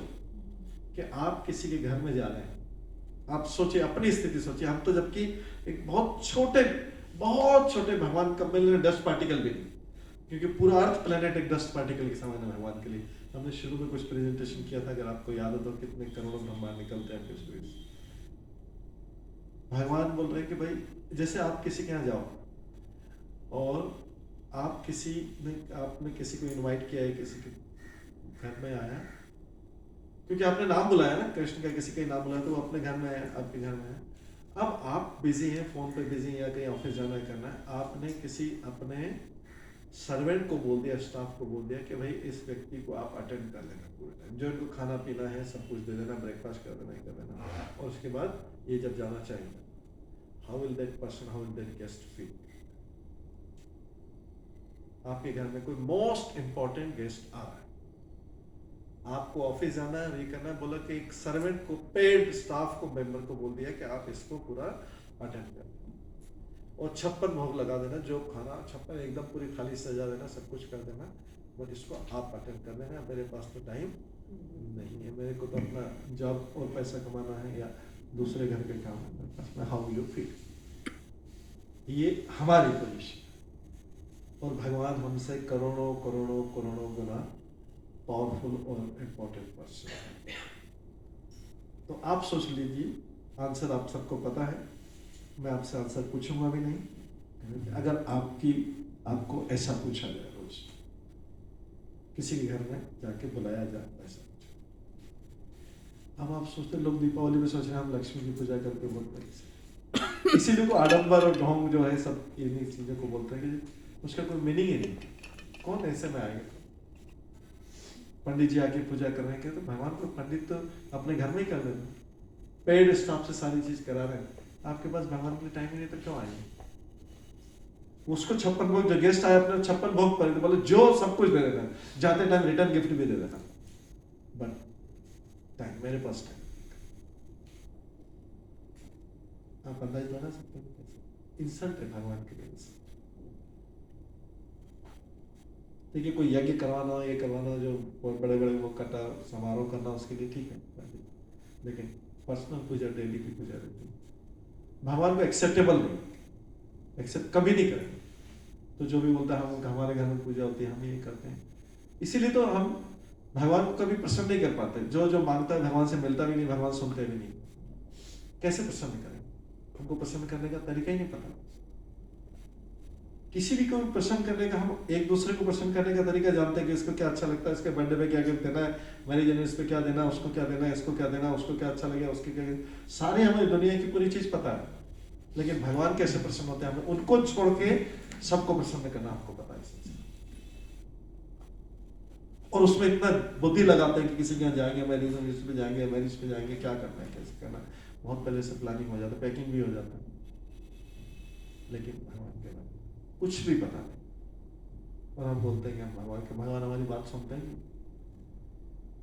कि आप किसी के घर में जा रहे हैं, आप सोचिए, अपनी स्थिति सोचिए। हम तो जबकि एक बहुत छोटे भगवान का मिल डस्ट पार्टिकल भी नहीं, क्योंकि पूरा अर्थ प्लेनेट एक डस्ट पार्टिकल के समान है भगवान के लिए। हमने शुरू में कुछ प्रेजेंटेशन किया था, अगर आपको याद हो तो, कितने करोड़ों ब्रह्मांड निकलते हैं फिर। भगवान बोल रहे हैं कि भाई जैसे आप किसी के यहाँ जाओ और आप आपने किसी को इनवाइट किया है, किसी के घर में आया, क्योंकि आपने नाम बुलाया ना, कृष्ण का किसी का नाम बुलाया, तो वो अपने घर में आया, आपके घर में आया। अब आप बिजी हैं, फोन पे बिजी हैं, या कहीं ऑफिस जाना करना है, आपने किसी अपने सर्वेंट को बोल दिया, स्टाफ को बोल दिया कि भाई इस व्यक्ति को आप अटेंड कर लेना पूरे टाइम, जो इनको खाना पीना है सब कुछ दे देना, ब्रेकफास्ट कर देना, कर देना, और उसके बाद ये जब जाना चाहिए, how will that person, how will that guest feel? आपके घर में कोई मोस्ट इंपॉर्टेंट गेस्ट आ रहा है, आपको ऑफिस जाना है, ये करना है, बोला कि एक सर्वेंट को, पेड स्टाफ को, मेंबर को बोल दिया कि आप इसको पूरा अटेंड कर देना, और 56 भोग लगा देना, जो खाना 56 एकदम पूरी थाली सजा देना, सब कुछ कर देना, बट इसको आप अटेंड कर देना। मेरे पास तो टाइम नहीं है, मेरे को तो अपना जॉब और पैसा कमाना है, या दूसरे घर के काम है। How you feel? ये हमारी पोजीशन, और भगवान हमसे करोड़ों करोड़ों करोड़ों गुना पावरफुल और इम्पोर्टेंट पर्सन। तो आप सोच लीजिए, आंसर आप सबको पता है, मैं आपसे आंसर पूछूंगा भी नहीं। अगर आपको ऐसा पूछा जाए, रोज किसी के घर में जाके बुलाया जाए, ऐसा अब आप सोचते, लोग दीपावली में सोच रहे हैं हम लक्ष्मी की पूजा करके बोलते हैं, इसीलिए को आडंबर और ढोंग जो है सब इन्हीं चीजों को बोलते हैं कि उसका कोई मीनिंग ही नहीं। कौन ऐसे में आएगा? पंडित जी आके पूजा कर रहे हैं, तो भगवान को पंडित तो अपने घर में ही कर देना, पेड स्टाफ से सारी चीज करा रहे हैं, आपके पास भगवान के लिए टाइम नहीं, तो क्यों आएंगे? उसको 56 भोग, जो गेस्ट आए अपने 56 भोग पर, बोले जो सब कुछ दे देना, जाते टाइम रिटर्न गिफ्ट भी दे देना, बट टाइम, मेरे पास टाइम। आप अंदाज बना सकते हैं, इंसल्ट है भगवान के लिए। ठीक है, कोई यज्ञ करवाना, ये करवाना, जो बड़े बड़े वो कटा समारोह करना, उसके लिए ठीक है, लेकिन पर्सनल पूजा, डेली की पूजा रहती है, भगवान को एक्सेप्टेबल नहीं, एक्सेप्ट कभी नहीं करेंगे। तो जो भी बोलता है हम हमारे घर में पूजा होती है, हम ये करते हैं, इसीलिए तो हम भगवान को कभी प्रसन्न नहीं कर पाते। जो जो मांगता है भगवान से मिलता भी नहीं, भगवान सुनते भी नहीं, कैसे प्रसन्न करें? हमको प्रसन्न करने का तरीका ही नहीं पता। किसी भी को प्रसन्न करने का, हम एक दूसरे को प्रसन्न करने का तरीका जानते हैं कि इसको क्या अच्छा लगता है, इसके बर्थडे पे क्या गिफ्ट देना है, मैरिज एनिवर्सरी पे क्या देना है, उसको क्या देना है, इसको क्या देना है, उसको क्या अच्छा लगेगा, उसके क्या, सारे हमें दुनिया की पूरी चीज पता है। लेकिन भगवान कैसे प्रसन्न होते हैं, हमें उनको छोड़ के सबको प्रसन्न करना आपको पता है। और उसमें इतना बुद्धि लगाते हैं कि किसी के यहाँ जाएंगे, मैरिज पे जाएंगे, मैरिज पे जाएंगे, क्या करना है, कैसे करना है, बहुत पहले से प्लानिंग हो जाता है, पैकिंग भी हो जाता है, लेकिन भगवान के बारे में कुछ भी पता नहीं। और हम बोलते हैं कि हम भगवान हमारी बात सुनते हैं,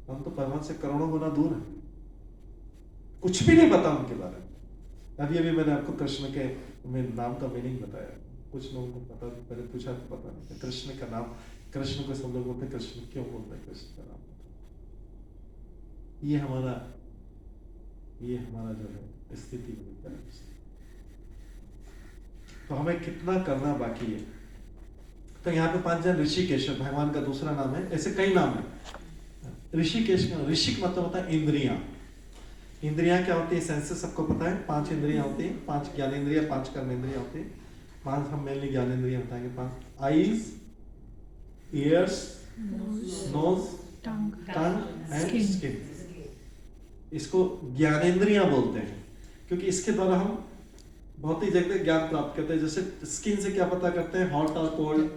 हम तो भगवान से करोड़ों गुना दूर हैं, कुछ भी नहीं पता उनके बारे में। अभी मैंने आपको कृष्ण के नाम का मीनिंग बताया, कुछ लोगों को पता, पहले पूछा तो पता नहीं, कृष्ण का नाम, कृष्ण को सब लोग बोलते हैं, कृष्ण क्यों बोलते हैं, कृष्ण का नाम, ये हमारा जो है स्थिति है। तो हमें कितना करना बाकी है। तो यहाँ पे 5 जन ऋषिकेश भगवान का दूसरा नाम है, ऐसे कई नाम है। ऋषिकेश का ऋषिक मतलब होता है इंद्रियां। इंद्रियां क्या होती है, सेंसेस सबको पता है, 5 इंद्रियां होती है, 5 ज्ञानेंद्रियां, 5 कर्मेंद्रियां होती है। 5 हम मेनली ज्ञानेंद्रियां बताएंगे, 5 eyes, ears, nose, tongue and skin. इसको ज्ञानेंद्रियां बोलते हैं, क्योंकि इसके द्वारा हम बहुत ही जगह ज्ञान प्राप्त करते हैं। जैसे स्किन से क्या पता करते हैं, हॉट और कोल्ड,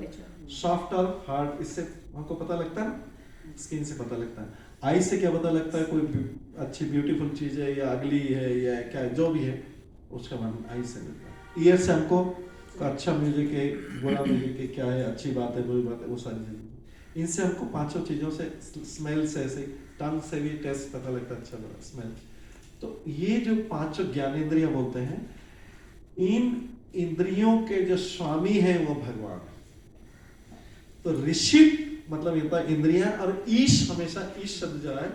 सॉफ्ट और हार्ड, इससे हमको पता लगता है, स्किन से पता लगता है। आई से क्या पता लगता है, कोई अच्छी ब्यूटीफुल चीज है या अगली है या क्या जो भी है, उसका मन आई से मिलता है। ईयर से हमको अच्छा म्यूजिक है, बुरा म्यूजिक है, क्या है, अच्छी बात है, बुरी बात है, वो सारी चीजें। इनसे हमको 5 चीजों से, स्मेल से, ऐसे टंग से भी टेस्ट पता लगता है, अच्छा बुरा स्मेल। तो ये जो 5 ज्ञानेंद्रियां बोलते हैं, इन इंद्रियों के जो स्वामी है वो भगवान है। तो ऋषि मतलब होता है इंद्रियां, और ईश हमेशा, ईश शब्द जो है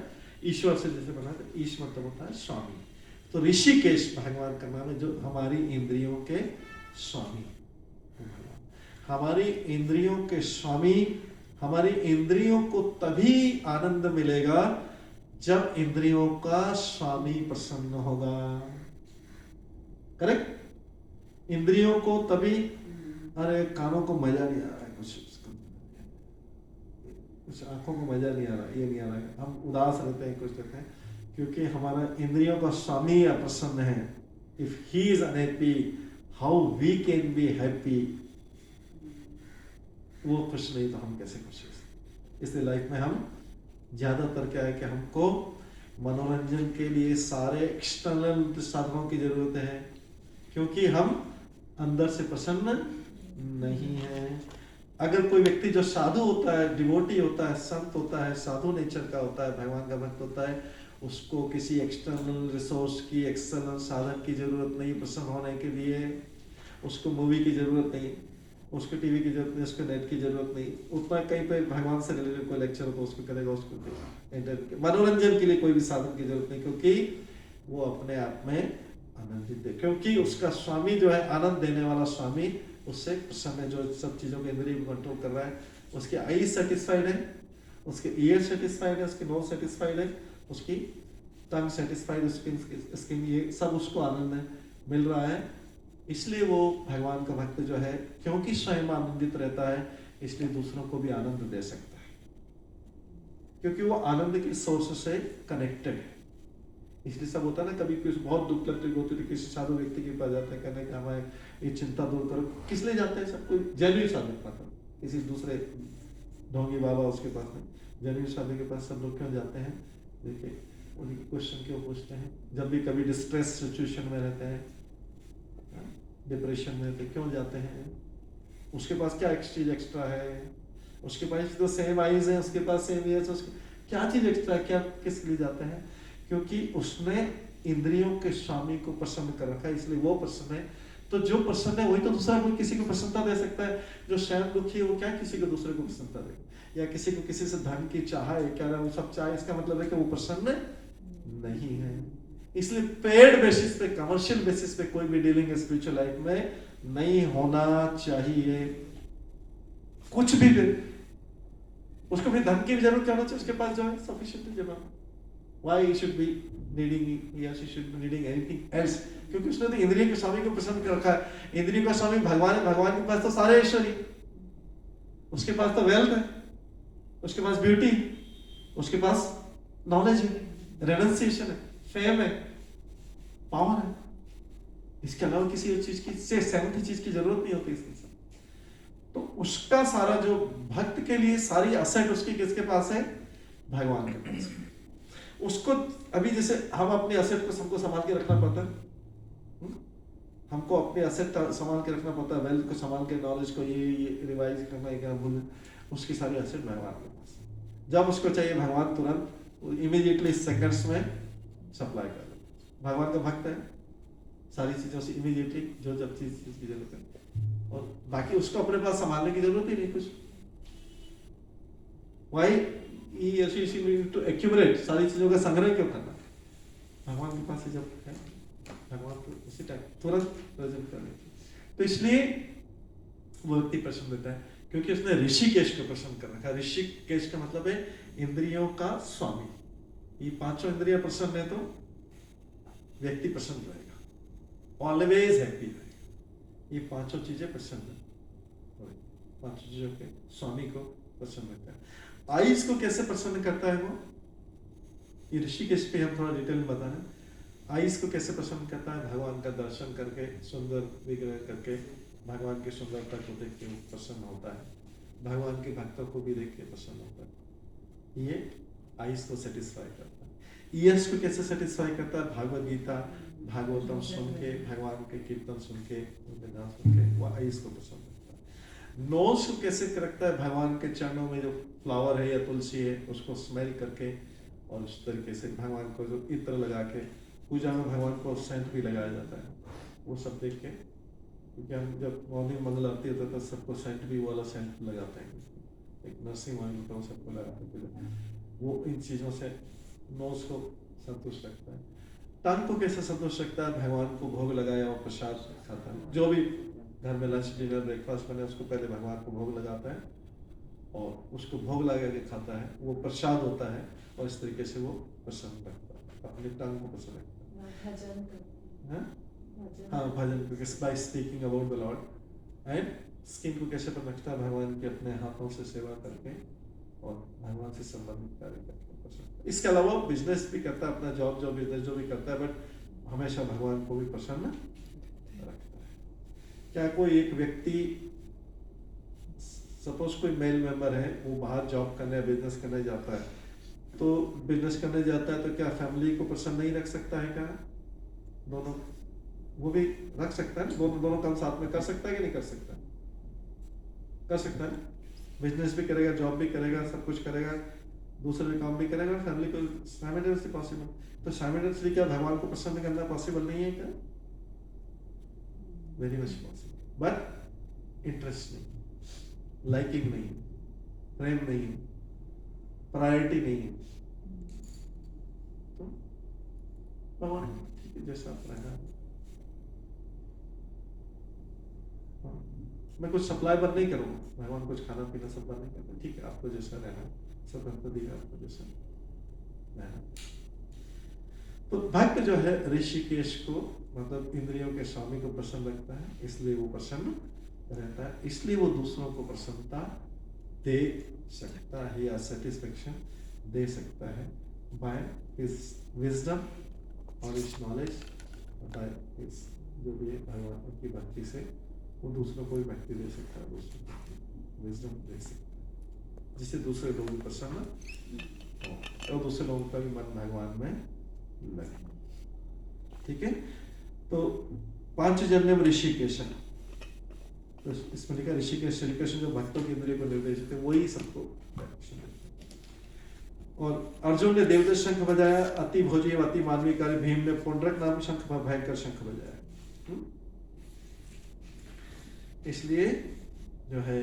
ईश्वर से जैसे बना है, ईश मतलब होता है स्वामी। तो ऋषिकेश भगवान का नाम है, जो हमारी इंद्रियों के स्वामी। हमारी इंद्रियों के स्वामी, हमारी इंद्रियों को तभी आनंद मिलेगा जब इंद्रियों का स्वामी प्रसन्न होगा। करेक्ट? इंद्रियों को तभी, अरे कानों को मजा नहीं आ रहा है, कुछ आंखों को मजा नहीं आ रहा, ये नहीं आ रहा है, हम उदास रहते हैं, कुछ रहते हैं, क्योंकि हमारा इंद्रियों का स्वामी अप्रसन्न है। If he is unhappy, how we can be happy? वो खुश नहीं तो हम कैसे खुश हैं? इसलिए लाइफ में हम ज्यादातर क्या है कि हमको मनोरंजन के लिए सारे एक्सटर्नल साधनों की जरूरत है, क्योंकि हम अंदर से प्रसन्न नहीं है। अगर कोई व्यक्ति जो साधु होता है, डिवोटी होता है, संत होता है, साधु नेचर का होता है, भगवान का भक्त होता है, उसको किसी एक्सटर्नल रिसोर्स की, एक्सटर्नल साधन की जरूरत नहीं प्रसन्न होने के लिए। उसको मूवी की जरूरत नहीं, उसको टीवी की जरूरत नहीं, उसको नेट की जरूरत नहीं। उतना कहीं पे भगवान से रिलेटेड कोई लेक्चर हो तो उसको करेगा, उसको मनोरंजन के लिए कोई भी साधन की जरूरत नहीं, क्योंकि वो अपने आप में आनंदित है, क्योंकि उसका स्वामी जो है, आनंद देने वाला स्वामी उससे प्रसन्न है, जो सब चीजों के इंद्रिय को कंट्रोल कर रहा है। उसके आई सेटिस्फाइड है, उसके ईयर सेटिस्फाइड है, उसकी नोज सेटिस्फाइड है, उसकी टंग सेटिस्फाइड, उसकी स्किन, ये सब उसको आनंद मिल रहा है। इसलिए वो भगवान का भक्त जो है, क्योंकि स्वयं आनंदित रहता है, इसलिए दूसरों को भी आनंद दे सकता है, क्योंकि वो आनंद के सोर्स से कनेक्टेड है। इसलिए सब होता है ना, कभी कुछ बहुत दुख लगती होती है, किसी साधु व्यक्ति के पास जाते हैं, कहने कि हमारे ये चिंता दूर करो। किस लिए जाते हैं? सब कोई जेन्युइन साधु के पास, किसी दूसरे ढोंगी बाबा उसके पास नहीं, जेन्युइन साधु के पास सब लोग क्यों जाते हैं? देखिए, उन्हीं क्वेश्चन क्यों पूछते हैं? जब भी कभी डिस्ट्रेस सिचुएशन में रहते हैं, डिप्रेशन में रहते, क्यों जाते हैं? उसके पास क्या चीज एक्स्ट्रा है? उसके पास तो सेम आईज है, उसके पास सेम ईयर्स, उसके क्या चीज एक्स्ट्रा है? क्या किस लिए जाते हैं? क्योंकि उसने इंद्रियों के स्वामी को प्रसन्न कर रखा है, इसलिए वो प्रसन्न है। तो जो प्रसन्न है वही तो दूसरा कोई किसी को प्रसन्नता दे सकता है। जो स्वयं दुखी है वो क्या किसी को दूसरे को प्रसन्नता दे, या किसी को किसी से धन की चाह है, क्या वो सब चाहे, इसका मतलब है कि वो प्रसन्न नहीं है। इसलिए पेड बेसिस पे, कमर्शियल बेसिस पे कोई भी डीलिंग स्पिरिचुअल लाइफ में नहीं होना चाहिए। कुछ भी दे, उसको भी धन की भी जरूरत क्या होना चाहिए, उसके पास जो है सफिशिएंट जवाब। Why he should be needing, he or she should be needing anything else? क्योंकि उसने तो इंद्रिय के स्वामी को प्रसन्न कर रखा है। इंद्रिय का स्वामी भगवान है, भगवान के पास तो सारे ऐश्वर्य, उसके पास तो वेल्थ है, उसके पास ब्यूटी, उसके पास नॉलेज है, रेनंसिएशन है, फेम है, पावर है। इसके अलावा किसी और चीज की से सेवंथ चीज की जरूरत नहीं होती इसके साथ। तो उसका सारा जो भक्त के लिए सारी असेट उसकी किसके पास है, भगवान के पास। उसको अभी जैसे हम अपने असेट को सबको संभाल के रखना पड़ता है, हमको अपने असेट संभाल के रखना पड़ता है, वेल्थ को संभाल के, नॉलेज को ये रिवाइज करना, ये क्या भूल, उसकी सारी असेट भगवान के पास। जब उसको चाहिए भगवान तुरंत इमीडिएटली सेकंड्स में सप्लाई कर दे। भगवान का भक्त है, सारी चीजों से इमीडिएटली जो जब चीज की जरूरत है, और बाकी उसको अपने पास संभालने की जरूरत ही नहीं कुछ। वाई टू एक्यूमुलेट, सारी चीजों का संग्रह क्यों करना, भगवान के पास जब है, भगवान को उसी टाइम तुरंत प्रेजेंट कर लेते। तो इसलिए वो व्यक्ति प्रसन्न देता है, क्योंकि उसने ऋषिकेश को प्रसन्न कर रखा। ऋषिकेश का मतलब है इंद्रियों का स्वामी। ये पांचों इंद्रियां प्रसन्न है तो व्यक्ति प्रसन्न रहेगा, ऑलवेज हैप्पी रहेगा। ये पांचों चीजें प्रसन्न है, पांचों चीजों के स्वामी को प्रसन्न करता है। आइस को कैसे प्रसन्न करता है वो, ये ऋषिकेश पे हम थोड़ा डिटेल में बता रहे हैं। आइस को कैसे प्रसन्न करता है, भगवान का दर्शन करके, सुंदर विग्रह करके, भगवान की सुंदरता को देख के वो प्रसन्न होता है, भगवान के भक्तों को भी देख के प्रसन्न होता है। ये आइस को सेटिस्फाई करता है। ईयर्स को कैसे सेटिस्फाई करता है, भागवत गीता, भागवतम सुन के, भगवान के कीर्तन सुन के, उनके नाम सुन के, वो आइस को प्रसन्न करता है। नोज को कैसे रखता है, भगवान के चरणों में जो फ्लावर है या तुलसी है उसको स्मेल करके, और उस तरीके से भगवान को जो इत्र लगा के, पूजा में भगवान को सेंट भी लगाया जाता है, वो सब देख के, क्योंकि हम जब मॉर्निंग मंगल आरती होता है तो सबको सेंट भी वाला सेंट लगाते हैं, एक नर्सिंग ऑयल होता है वो सबको लगाते हैं। वो इन चीज़ों से नोज को संतुष्ट रखता है। टंग को कैसे संतुष्ट रखता है, भगवान को भोग लगाया और प्रसाद खाता है। जो भी घर में लंच डिनर ब्रेकफास्ट बने उसको पहले भगवान को भोग लगाता है और उसको भोग लगा के खाता है, वो प्रसाद होता है, और इस तरीके से वो प्रसन्न रखता है, अपने टंग को प्रसन्न रखता है। हाँ, bhajan by speaking about the Lord. And skin को कैसे पर रखता है, भगवान के अपने हाथों से सेवा करके और भगवान से संबंधित कार्य करके। इसके अलावा बिजनेस भी करता है, अपना जॉब जो बिजनेस जो भी करता है, बट हमेशा भगवान को भी प्रसन्न रखता है। क्या कोई एक व्यक्ति, सपोज कोई मेल मेंबर है, वो बाहर जॉब करने बिजनेस करने जाता है, तो बिजनेस करने जाता है तो क्या फैमिली को प्रसन्न नहीं रख सकता है क्या? दोनों वो भी रख सकता है, दोनों काम साथ में कर सकता है कि नहीं कर सकता? कर सकता है। बिजनेस भी करेगा, जॉब भी करेगा, सब कुछ करेगा, दूसरे भी काम भी करेगा, फैमिली को साइमल्टेनियसली पॉसिबल। तो साइमल्टेनियसली क्या भगवान को प्रसन्न करना पॉसिबल नहीं है क्या? Very much possible, but interest नहीं, लाइकिंग नहीं, प्रेम नहीं, प्रायोरिटी नहीं है। तो भगवान ठीक है, जैसा आप रहना, मैं कुछ सप्लाई बंद नहीं करूँगा, भगवान कुछ खाना पीना सब बंद नहीं करता, ठीक है, आपको जैसा रहना सब हमको दिया, आपको जैसा रहना। तो भक्त जो है ऋषिकेश को, मतलब इंद्रियों के स्वामी को प्रसन्न रखता है, इसलिए वो प्रसन्न रहता है, इसलिए वो दूसरों को प्रसन्नता दे सकता है या सेटिस्फेक्शन दे सकता है बाय हिज विजडम और हिज नॉलेज, बाय हिज जो भी है भगवान की भक्ति से वो दूसरों को भी भक्ति दे सकता है, दूसरों को विजडम दे सकता है, जिससे दूसरे लोग भी प्रसन्न हो और दूसरे लोगों का भी मन भगवान में लगे। ठीक है, तो पांचजन्यम ऋषिकेश, तो इसमें लिखा ऋषिकेश, श्री कृष्ण जो भक्तों के इंद्रियों को निर्देश देते वही सबको। और अर्जुन ने देवदत्त शंख बजाया, अति भोजी अति मानवीकारी भीम ने पुंडरक नाम शंख भयंकर शंख बजाया। इसलिए जो है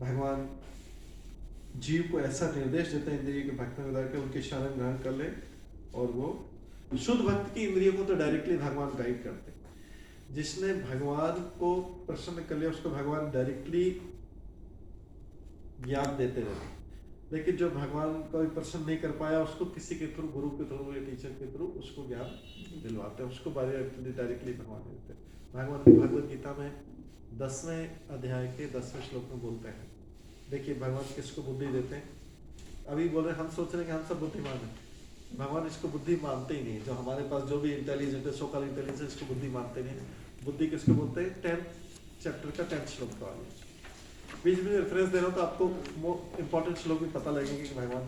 भगवान जीव को ऐसा निर्देश देते हैं इंद्रिय के भक्त में उतार के उनके शरण ग्रहण कर ले, और वो शुद्ध भक्त की इंद्रियों को तो डायरेक्टली भगवान गाइड करते हैं। जिसने भगवान को प्रसन्न कर लिया उसको भगवान डायरेक्टली ज्ञान देते रहते, लेकिन जो भगवान को प्रसन्न नहीं कर पाया उसको किसी के थ्रू, गुरु के थ्रू या टीचर के थ्रू उसको ज्ञान दिलवाते हैं, उसको डायरेक्टली भगवान देते हैं। भगवान भगवद गीता में 10वें अध्याय के 10वें श्लोक में बोलते हैं, देखिए भगवान किसको बुद्धि देते हैं। अभी बोल रहे हम सोच रहे हैं कि हम सब बुद्धिमान हैं, भगवान इसको बुद्धि मानते ही नहीं। जो हमारे पास जो भी इंटेलिजेंट है, सोकल इंटेलिजेंस, इसको बुद्धि मानते नहीं। बुद्धि किसको बोलते हैं? 10th चैप्टर का 10th श्लोक का वाले। बीच में रेफरेंस दे रहा हूँ तो आपको इंपॉर्टेंट श्लोक भी पता लगेगा कि भगवान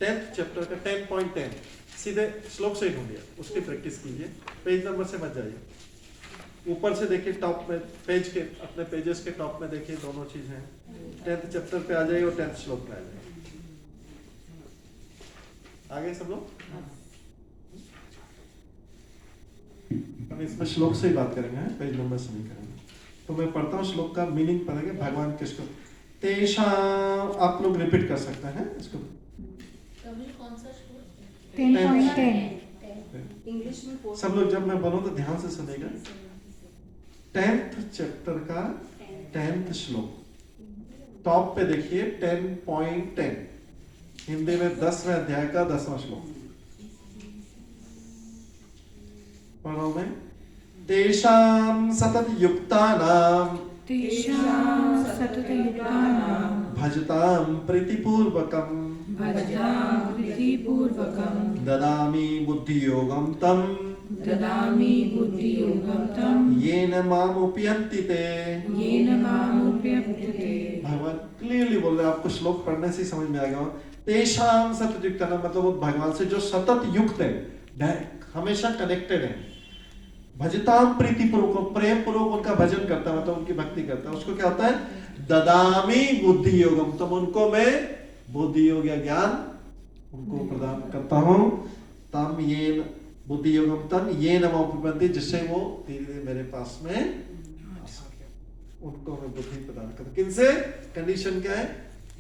10th चैप्टर का 10.10 सीधे श्लोक से ही ढूंढिए, उसकी प्रैक्टिस कीजिए, पेज नंबर से मत जाइए। ऊपर से देखिए टॉप में, पेज के अपने पेजेस के टॉप में देखिए, दोनों चीज हैं। 10th चैप्टर पे आ जाइए और 10th श्लोक पे आ जाइए। आगे सब लोग हम इसमें श्लोक से ही बात करेंगे, पेज नंबर से नहीं करेंगे। तो मैं पढ़ता हूँ श्लोक का मीनिंग पढ़ेंगे। भगवान किसको तेषां, आप लोग रिपीट कर सकते हैं इसको। कभी कौन सा श्लोक? 10.10 इंग्लिश में सब लोग जब मैं बोलूं तो ध्यान से सुनेगा। 10th चैप्टर का 10th श्लोक, टॉप पे देखिए 10.10, हिंदी में 10वें अध्याय का 10वां श्लोक। पढ़ो मैं। तेषां सतत युक्तानां तेषां सततयुक्तानां भजतां प्रीतिपूर्वकं भजतां प्रीतिपूर्वकं ददामि बुद्धियोगं तं ददामि बुद्धियोगं तं येन मामुपयन्ति ते। येन मामुपयन्ति। भगवान क्लियरली बोल रहे हैं, आपको श्लोक पढ़ने से ही समझ में आ गया। तेषां सतत युक्तानां मतलब वो भगवान से जो सतत युक्त है, हमेशा कनेक्टेड है। भजताम प्रीतिपूर्वक, प्रेम पूर्वक उनका भजन करता है, मतलब उनकी भक्ति करता है, उसको क्या होता है? ददामि बुद्धि योगम, तब उनको मैं बुद्धि योग या ज्ञान उनको प्रदान करता हूँ। तम येन बुद्धि योगम तम येन मामुपयन्ति, जिससे वो धीरे धीरे मेरे पास में उनको मैं बुद्धि प्रदान करता हूँ। किनसे? कंडीशन क्या है?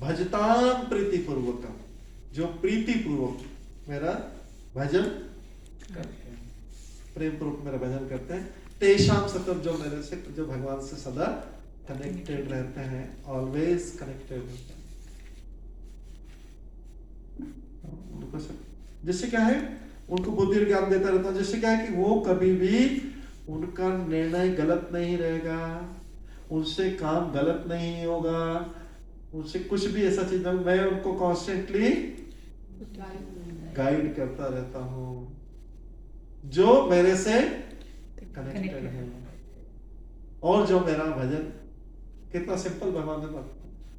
भजताम प्रीतिपूर्वक, जो प्रीतिपूर्वक मेरा भजन करते हैं, प्रेम पूर्वक मेरा भजन करते हैं। तेषाम सतत, जो मेरे से, जो भगवान से सदा कनेक्टेड रहते हैं, ऑलवेज कनेक्टेड रहते हैं। उनको जिससे क्या है? उनको बुद्धि ज्ञान देता रहता है, जिससे क्या है कि वो कभी भी उनका निर्णय गलत नहीं रहेगा, उनसे काम गलत नहीं होगा, उनसे कुछ भी ऐसा चीज नहीं, मैं उनको कॉन्स्टेंटली गाइड करता रहता हूँ, जो मेरे से कनेक्टेड है, और जो मेरा भजन। कितना सिंपल भगवान ने बात,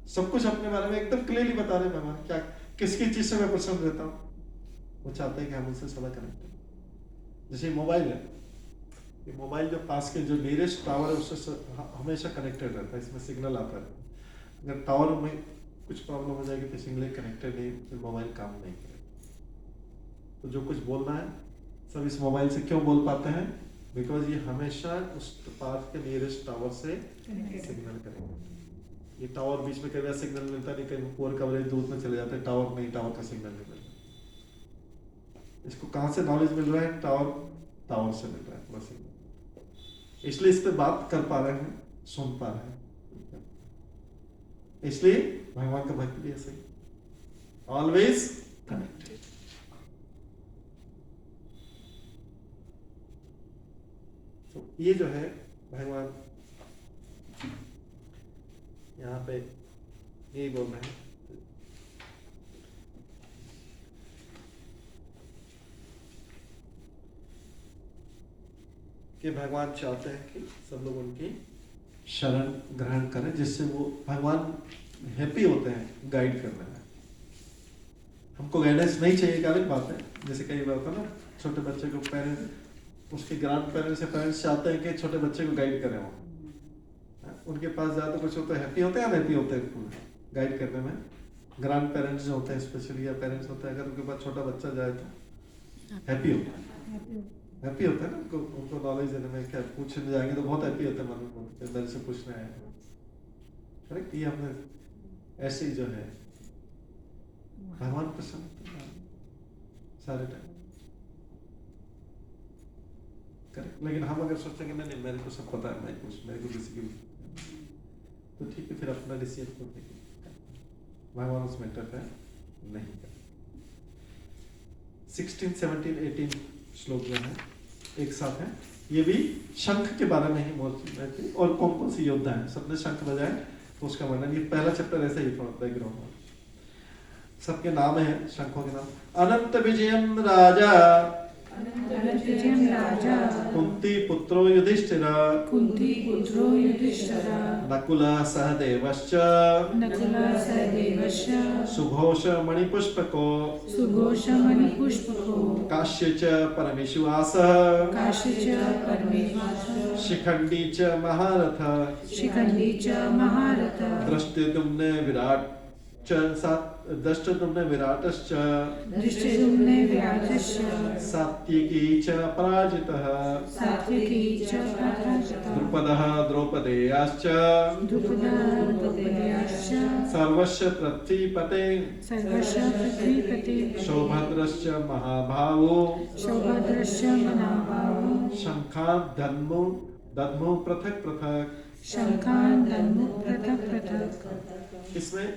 सब कुछ अपने बारे में एकदम क्लियरली बता रहे भगवान, क्या किसकी चीज से मैं पसंद रहता हूँ। वो चाहते हैं कि हम उनसे सदा कनेक्टेड। जैसे मोबाइल है, ये मोबाइल जो पास के जो नियरेस्ट टावर है उससे हमेशा कनेक्टेड रहता है, इसमें सिग्नल आता है। अगर टावर में कुछ प्रॉब्लम हो जाएगी तो सिग्नल कनेक्टेड नहीं, फिर मोबाइल काम नहीं करेगा। तो जो कुछ बोलना है सब इस मोबाइल से क्यों बोल पाते हैं? बिकॉज ये हमेशा उस पार्क के नियरेस्ट टावर से सिग्नल करेंगे। ये टावर बीच में कई बार सिग्नल मिलता नहीं, कहीं पुअर कवरेज दूर में चले जाते हैं, टावर नहीं, टावर का सिग्नल नहीं मिलता। इसको कहाँ से नॉलेज मिल रहा है? टावर से मिल रहा है पूरा सिग्नल, इसलिए इस पे बात कर पा रहे हैं, सुन पा रहे हैं। इसलिए भगवान का भक्त भी ऐसे ऑलवेज कनेक्टेड। तो ये जो है भगवान यहाँ पे यही बोल रहे हैं कि भगवान चाहते हैं कि सब लोग उनकी शरण ग्रहण करें, जिससे वो भगवान हैप्पी होते हैं गाइड करने में। हमको गाइडेंस नहीं चाहिए, क्या अलग बात है। जैसे कई बार होता है ना, छोटे बच्चे को पेरेंट्स, उसके ग्रैंड पेरेंट्स या पेरेंट्स चाहते हैं कि छोटे बच्चे को गाइड करें, वो उनके पास जाए तो कुछ होता है, हैप्पी होते हैं, अनहैप्पी होते हैं गाइड करने में। ग्रैंड पेरेंट्स जो होते हैं स्पेशली, या पेरेंट्स होते हैं, अगर उनके पास छोटा बच्चा जाए तो हैप्पी होता है। हैप्पी होता है ना उनको नॉलेज देने में, क्या पूछने जाएंगे तो बहुत हैप्पी होता है मन में, मेरे से पूछने आए हैं। करेक्ट, ये हमने ऐसे ही जो है भगवान प्रसन्न सारे टाइम। करेक्ट, लेकिन हम अगर सोचेंगे नहीं मेरे को सब पता है, मैं कुछ मेरे को किसी की, तो ठीक है, फिर अपना डिसीजन खुद देखिए, भगवान उसमें इंटरफेयर नहीं कर। 16, 17, 18 श्लोक जो है एक साथ है, ये भी शंख के बारे में ही मोस्टली, और कौन कौन सी योद्धा है सबने शंख बजाए तो उसका वर्णन, ये पहला चैप्टर ऐसा ही थोड़ा बैकग्राउंड में, सबके नाम है शंखों के नाम। अनंत विजयम राजा विजयम राजा कुंती पुत्रो युधिष्ठिर कुंती पुत्रो युधिष्ठिर नकुल सहदेवश्च नकुल सहदेवस्य सुघोष मणिपुष्पको सुघोषमणिपुष्पको काश्य च परमेश्वास काशी च परमेश्वर शिखंडी च महारथ शिखंडी च महारथ दृष्टिदुम्न विराट च दृष्टिदुम्न विराटश्च दृष्टिदुम्ने विराजस्य सात्यकी च पराजितः सात्यकी च पराजितः द्रुपदः द्रौपदेयाश्च द्रुपदः सर्वस्य पृथ्वीपते सर्वस्य पृथ्वीपते सौभद्रश्च महाभावो सौभद्रस्य महाभावो शंखान् दद्मो पृथक पृथक। शंखान् दद्मो पृथक् पृथक्। इसमें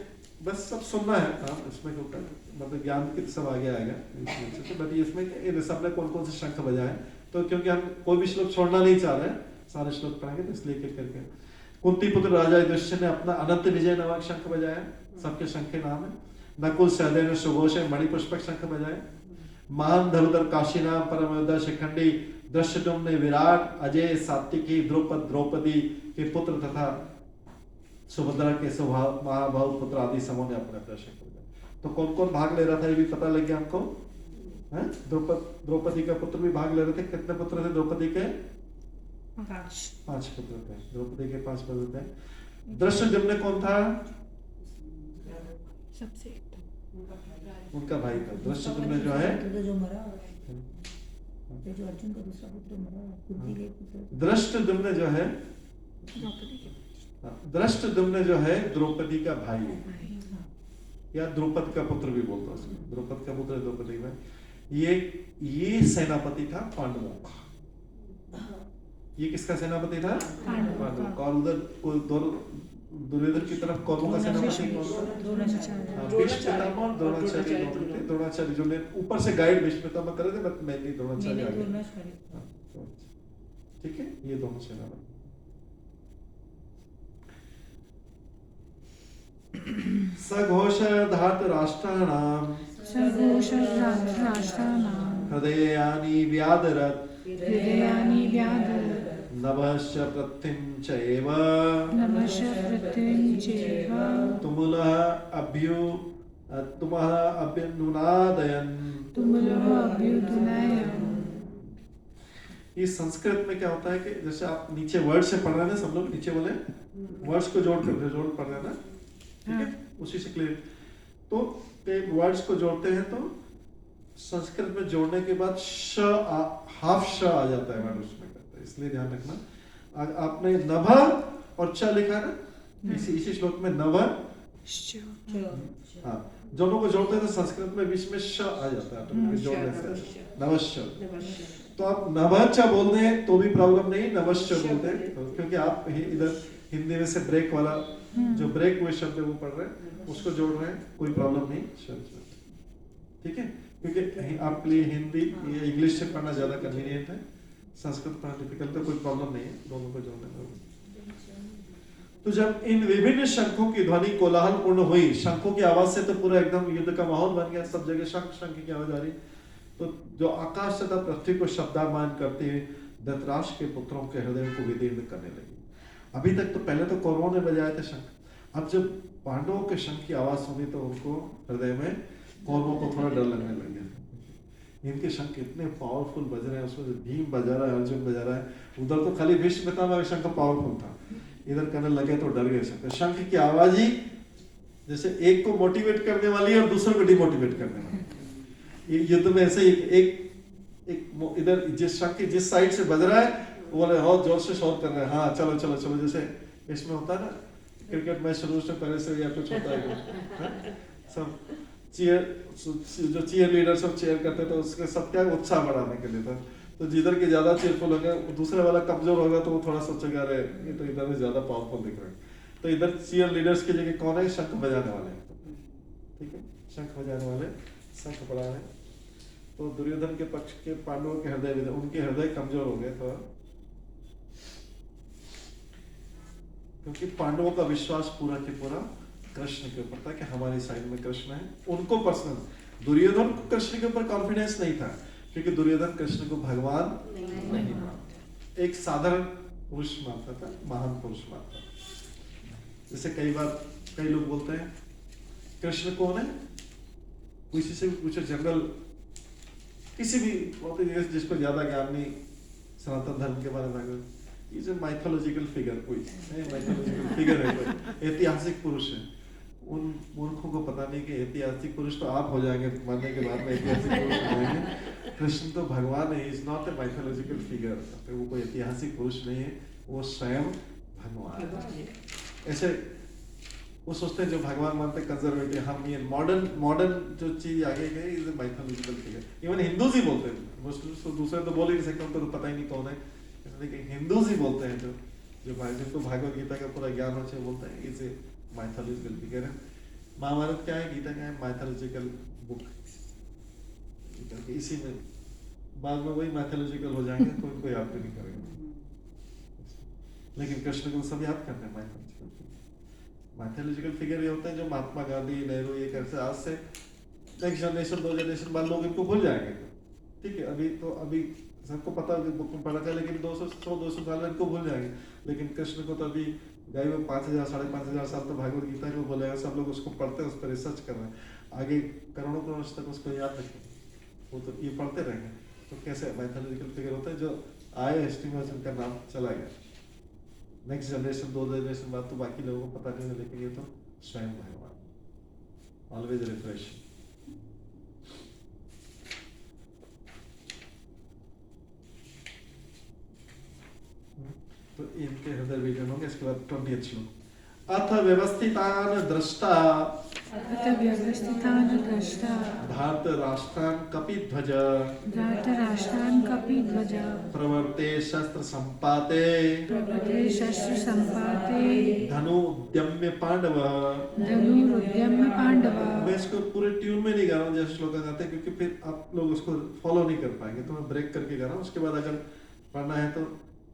बस सब सुनना है काम, इसमें क्योंकि मतलब ज्ञान की सब आगे आएगा बट इसमें इन सबने कौन कौन से शंख बजाए, तो क्योंकि हम कोई भी श्लोक छोड़ना नहीं चाह रहे, सारे श्लोक पढ़ेंगे तो इसलिए एक करके। कुंती पुत्र राजा युधिष्ठिर ने अपना अनंत विजय नामक शंख बजाया, सबके शंख के नाम है। नकुल सहदेव ने सुघोष मणिपुष्पक शंख बजाए। महान धरुधर काशी नाम परम योद्धा शिखंडी दृष्टुम्न ने विराट अजय सात्विकी द्रौपदी के पुत्र तथा सुभद्रा के महाभाव पुत्र आदि समूह ने अपने अपने शंख बजाए। तो कौन कौन भाग ले रहा था ये भी पता लग गया हमको, हैं? द्रौपदी का पुत्र भी भाग ले रहे थे। कितने पुत्र थे द्रौपदी के? 5 पुत्र थे द्रौपदी के, 5 पुत्र थे। दृष्टुम्न कौन था? सबसे उनका भाई था। दृष्टुम्न जो है जो मरा, जो अर्जुन का दूसरा पुत्र मरा, कुंती के पुत्र। दृष्टुम्न जो है, दृष्टुम्न जो है द्रौपदी का भाई है, या द्रौपद का पुत्र भी बोलते हैं उसको, द्रौपद का पुत्र द्रौपदी का। ये सेनापति था पांडवों का। ये किसका सेनापति था? पांडवों का। और उधर दुर्योधन की तरफ कौरवों का सेनापति भीष्म पितामह और द्रोणाचार्य दोनों थे। द्रोणाचार्य जो ने ऊपर से गाइड भीष्म पितामह करे थे, बट मेनली द्रोणाचार्य आगे। ठीक है, ये दोनों सेनापति। सघोष धार्तराष्ट्राणां हृदयानि व्यादरत् हृदयानि व्यादरत् नभश्च पृथ्वीं चैव तुमुलः अभ्युनुनादयन्। ये संस्कृत में क्या होता है कि जैसे आप नीचे वर्ड से पढ़ रहे हैं, सब लोग नीचे बोले वर्ड्स को जोड़ पढ़ रहे हैं ना, ठीक है, उसी से क्लियर। तो वर्ड्स को जोड़ते हैं तो संस्कृत में जोड़ने के बाद हाफ श आ जाता है वर्ड उसमें करता है, इसलिए ध्यान रखना। आपने नभ और च लिखा ना, इसी श्लोक में नभ, हाँ, दोनों को जोड़ते हैं तो संस्कृत में बीच में श आ जाता है जोड़ने से, नवश्य। तो आप नभच बोल दें तो भी प्रॉब्लम नहीं, नवश्य बोलते हैं, क्योंकि आप इधर हिंदी में से ब्रेक वाला जो ब्रेक हुए शब्द है वो पढ़ रहे हैं, उसको जोड़ रहे हैं, कोई प्रॉब्लम नहीं। ठीक है, क्योंकि आपके लिए हिंदी या इंग्लिश से पढ़ना ज्यादा कन्वीनियंट है, संस्कृत पढ़ना डिफिकल्ट है, कोई प्रॉब्लम नहीं है दोनों को जोड़ने में। तो जब इन विभिन्न शंखों की ध्वनि कोलाहल पूर्ण हुई, शंखों की आवाज से तो पूरा एकदम युद्ध का माहौल बन गया, सब जगह शंख शंख की आवाज आ रही। तो जो आकाश तथा पृथ्वी को शब्दामान करते हुए धृतराष्ट्र के पुत्रों के हृदय को विदीर्ण करने लगी। अभी तक तो पहले तो कौरवों ने बजाए थे शंख, अब जब पांडवों के शंख की आवाज सुनी तो उनको हृदय में, कौरवों को थोड़ा डर लगने लग गया। इनके शंख इतने पावरफुल बज रहे हैं, उसमें से भीम बजा रहा है, अर्जुन बजा रहा है, उधर तो खाली भीष्म पितामह का शंख पावरफुल था, इधर करने लगे तो डर गए शंख। शंख की आवाज ही जैसे एक को मोटिवेट करने वाली है और दूसरे को डिमोटिवेट करने वाली। ये युद्ध में ऐसे ही एक इधर जिस शंख की जिस साइड से बज रहा है वो बोले बहुत जोर से शोर कर रहे हैं, हाँ चलो चलो चलो, जैसे इसमें होता है ना क्रिकेट मैच शुरू से पहले से या कुछ होता है सब जो चीयर लीडर सब चीयर करते थे उसके सब क्या उत्साह बढ़ाने के लिए था। तो जिधर के ज्यादा चीयरफुल होंगे दूसरे वाला कमजोर होगा तो वो थोड़ा सोचेगा अरे ये तो इधर में ज्यादा पावरफुल दिख रहा है। तो इधर चीयर लीडर्स की जगह कौन है? शंख बजाने वाले, ठीक है, शंख बजाने वाले, शंख बजा रहे। तो दुर्योधन के पक्ष के पांडवों के हृदय, उनके हृदय कमजोर हो गए थोड़ा, क्योंकि पांडवों का विश्वास पूरा के पूरा कृष्ण के ऊपर था कि हमारी साइड में कृष्ण है। उनको पर्सनल, दुर्योधन को कृष्ण के ऊपर कॉन्फिडेंस नहीं था क्योंकि दुर्योधन कृष्ण को भगवान नहीं मानता, एक साधारण पुरुष मानता था, महान पुरुष मानता था। जैसे कई बार कई लोग बोलते हैं कृष्ण कौन है, किसी से भी पूछो, जनरल किसी भी जिसको ज्यादा ज्ञान नहीं सनातन धर्म के बारे में, इज ए माइथोलॉजिकल फिगर, कोई माइथोलॉजिकल फिगर है, कोई ऐतिहासिक पुरुष है। उन मूर्खों को पता नहीं कि ऐतिहासिक पुरुष तो आप हो जाएंगे मरने के बाद में, ऐतिहासिक पुरुष हो जाएंगे। कृष्ण तो भगवान है, is not a mythological figure, तो वो कोई ऐतिहासिक पुरुष नहीं है, वो स्वयं भगवान है। ऐसे वो सोचते हैं जो भगवान मानते कंजर्वेटिव, हम ये मॉडर्न जो चीज आगे गई is a mythological figure. Even Hindus ही बोलते हैं, मुस्लिम्स तो दूसरे तो बोल ही नहीं सकते, उनको तो पता ही नहीं कौन है, लेकिन हिंदूज ही बोलते हैं जो भाई जिनको भागवत गीता का पूरा ज्ञान हो चाहिए बोलते हैं इसे माइथोलॉजिकल फिगर है। महाभारत क्या है, गीता क्या है, माइथोलॉजिकल बुक, इसी में बाद में वही माइथोलॉजिकल हो जाएंगे, कोई कोई याद भी नहीं करेगा, लेकिन कृष्ण को सब याद करते हैं माइथोलॉजिकल फिगर। माइथोलॉजिकल फिगर ये होते हैं जो महात्मा गांधी, नेहरू, ये कैसे आज से नेक्स्ट जनरेशन 2 जनरेशन बाद लोग इनको भूल जाएंगे, ठीक है। अभी सबको पता है बुक में पढ़ा था, लेकिन 200 साल में इनको भूल जाएंगे। लेकिन कृष्ण को तो अभी गए हुए 5000 5,500 साल तो भागवत गीता को बोलेगा, सब लोग उसको पढ़ते हैं, उस पर रिसर्च कर रहे हैं, आगे करोड़ों वर्ष तक उसको याद रखेंगे, वो तो ये पढ़ते रहेंगे। तो कैसे माइथोलॉजिकल फिगर होता है जो आए हिस्ट्री में उनका नाम चला गया, नेक्स्ट जनरेशन 2 जनरेशन बाद तो बाकी लोगों को पता नहीं है, लेकिन ये तो स्वयं भगवान, ऑलवेज रिफ्रेश। तो इनके हृदय विजन होंगे। इसके बाद 20 श्लोक, अथ व्यवस्थितान दृष्टा, अथ व्यवस्थितान दृष्टा, धार्त राष्ट्रान कपिध्वज, धार्तराष्ट्रान् कपिध्वज, प्रवर्ते शस्त्र संपाते, प्रवर्ते शस्त्र संपाते, धनु उद्यम्य पांडव। धनुरुद्यम्य पांडव। मैं इसको पूरे ट्यून में नहीं गा रहा हूँ जैसे श्लोक गाते हैं, क्योंकि फिर आप लोग उसको फॉलो नहीं कर पाएंगे, तो मैं ब्रेक करके गा रहा हूँ। उसके बाद अगर पढ़ना है तो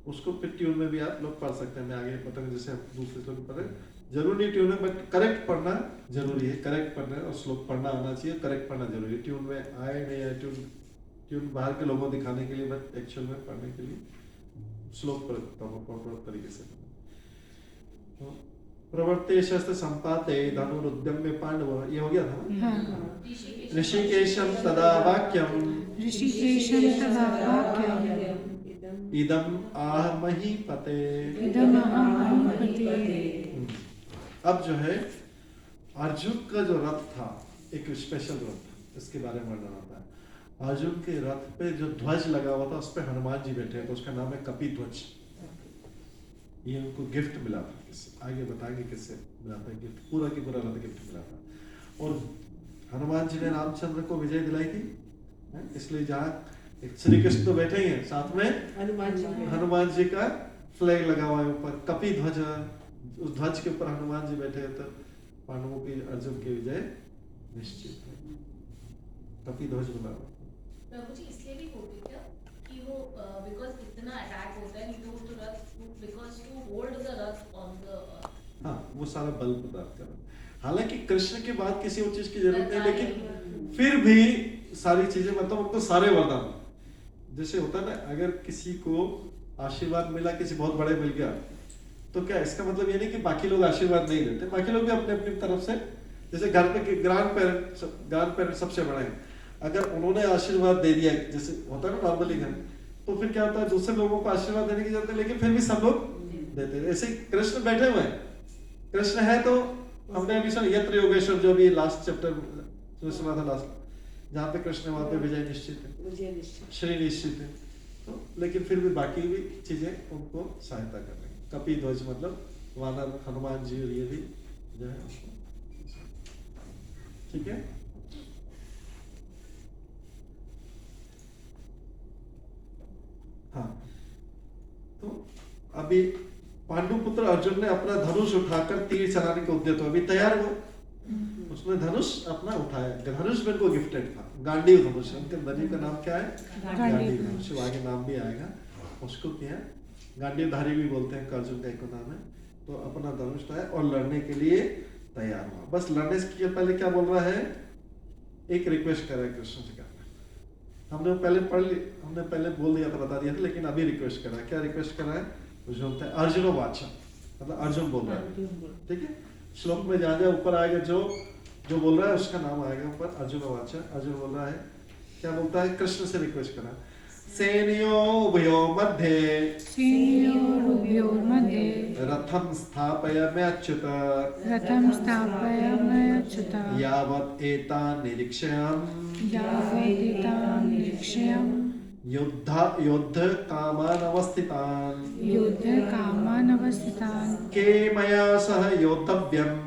उसको फिर ट्यून में भी आप लोग पढ़ सकते हैं, मैं आगे पता नहीं जैसे दूसरे श्लोक पढ़े, जरूर नहीं ट्यून में, बट करेक्ट पढ़ना जरूरी है, करेक्ट पढ़ना और श्लोक पढ़ना आना चाहिए, करेक्ट पढ़ना जरूरी है। ट्यून में आए नहीं आए, ट्यून बाहर के लोगों को दिखाने के लिए, बट एक्चुअल में पढ़ने के लिए श्लोक प्रॉपर तरीके से। तो प्रवर्ते शस्त्र संपाते धनुरुद्यम्य पांडव, ये हो गया था। हाँ। ऋषिकेशम तदा वाक्यम, ऋषिकेशं तदा वाक्यम्, इदम आह महीपते। इदम् आह महीपते। अब जो है अर्जुन का जो रथ था, एक स्पेशल रथ, इसके बारे में वर्णन आता है। अर्जुन के रथ पे जो ध्वज लगा हुआ था उस पे हनुमान जी बैठे, तो उसका नाम है कपिध्वज। ये उनको गिफ्ट मिला था, आगे बताएंगे किससे मिला था गिफ्ट, पूरा की पूरा रथ गिफ्ट मिला था। और हनुमान जी ने रामचंद्र को विजय दिलाई थी, इसलिए जहाँ श्री कृष्ण तो बैठे ही हैं, साथ में हनुमान जी का फ्लैग लगा हुआ है ऊपर, कपिध्वज, उस ध्वज के ऊपर हनुमान जी बैठे हैं, तो पांडवों की अर्जुन की विजय निश्चित है। कपिध्वज बना हुआ। प्रभु जी इसलिए भी होते क्या कि वो बिकॉज़ इतना अटैक होता है तो वो रथ, because to hold the Rath on the, हाँ वो सारा बल प्रदान कर। हालांकि कृष्ण के बाद किसी और चीज की जरूरत नहीं, लेकिन फिर भी सारी चीजें, मतलब उनको सारे वरदान, जैसे होता है ना, अगर किसी को आशीर्वाद मिला, किसी बहुत बड़े मिल गया, तो क्या इसका मतलब ये नहीं कि बाकी लोग आशीर्वाद नहीं देते, बाकी लोग भी अपने अपनी तरफ से, जैसे घर पे ग्रैंड पेरेंट सबसे बड़े हैं, अगर उन्होंने आशीर्वाद दे दिया, जैसे होता है ना नॉर्मली घर, तो फिर क्या होता है, दूसरे लोगों को आशीर्वाद देने की जरूरत है, लेकिन फिर भी सब लोग देते हैं। ऐसे कृष्ण बैठे हुए हैं, कृष्ण है तो हमने अभी सुना यत्र योगेश्वर, जो भी लास्ट चैप्टर जो सुना था लास्ट, जहाँ पे कृष्ण है वहाँ पे विजय निश्चित है, मुझे निश्चित श्री निश्चित है। तो लेकिन फिर भी बाकी भी चीजें उनको सहायता कर रही हैं। कपि ध्वज मतलब वानर, हनुमान जी और ये भी जो है उनको, ठीक है। हाँ, तो अभी पांडुपुत्र अर्जुन ने अपना धनुष उठाकर तीर चलाने के उद्यत हुआ, अभी तैयार हुआ, उसने धनुष अपना उठाया, धनुष मेरे को गिफ्टेड था, गांडीव धनुष, उनके नदी का नाम क्या है, गांडीव धनुष, आगे नाम भी आएगा, उसको किया गांडीवधारी भी बोलते हैं, अर्जुन का एक नाम है। तो अपना धनुष उठाया और लड़ने के लिए तैयार हुआ। बस लड़ने से पहले क्या बोल रहा है, एक रिक्वेस्ट कर रहा है कृष्ण से, हमने पहले पढ़ ली, हमने पहले बोल दिया था, बता दिया था, लेकिन अभी रिक्वेस्ट कर रहा है। क्या रिक्वेस्ट कर रहा है, मुझे बोलता है अर्जुन वाचा, मतलब अर्जुन बोल रहा है, ठीक है। श्लोक में जहाँ जहाँ ऊपर आएगा जो जो बोल रहा है उसका नाम आएगा ऊपर, अर्जुन वाचा। अर्जुन बोल रहा है, क्या बोलता है, कृष्ण से रिक्वेस्ट करा, सेनयोर्भयो मध्ये रथम स्थापयाम्यच्युत यावत् एतान् निरीक्ष्याम् युद्ध कामान् अवस्थितान् के मया सह योद्धव्यम्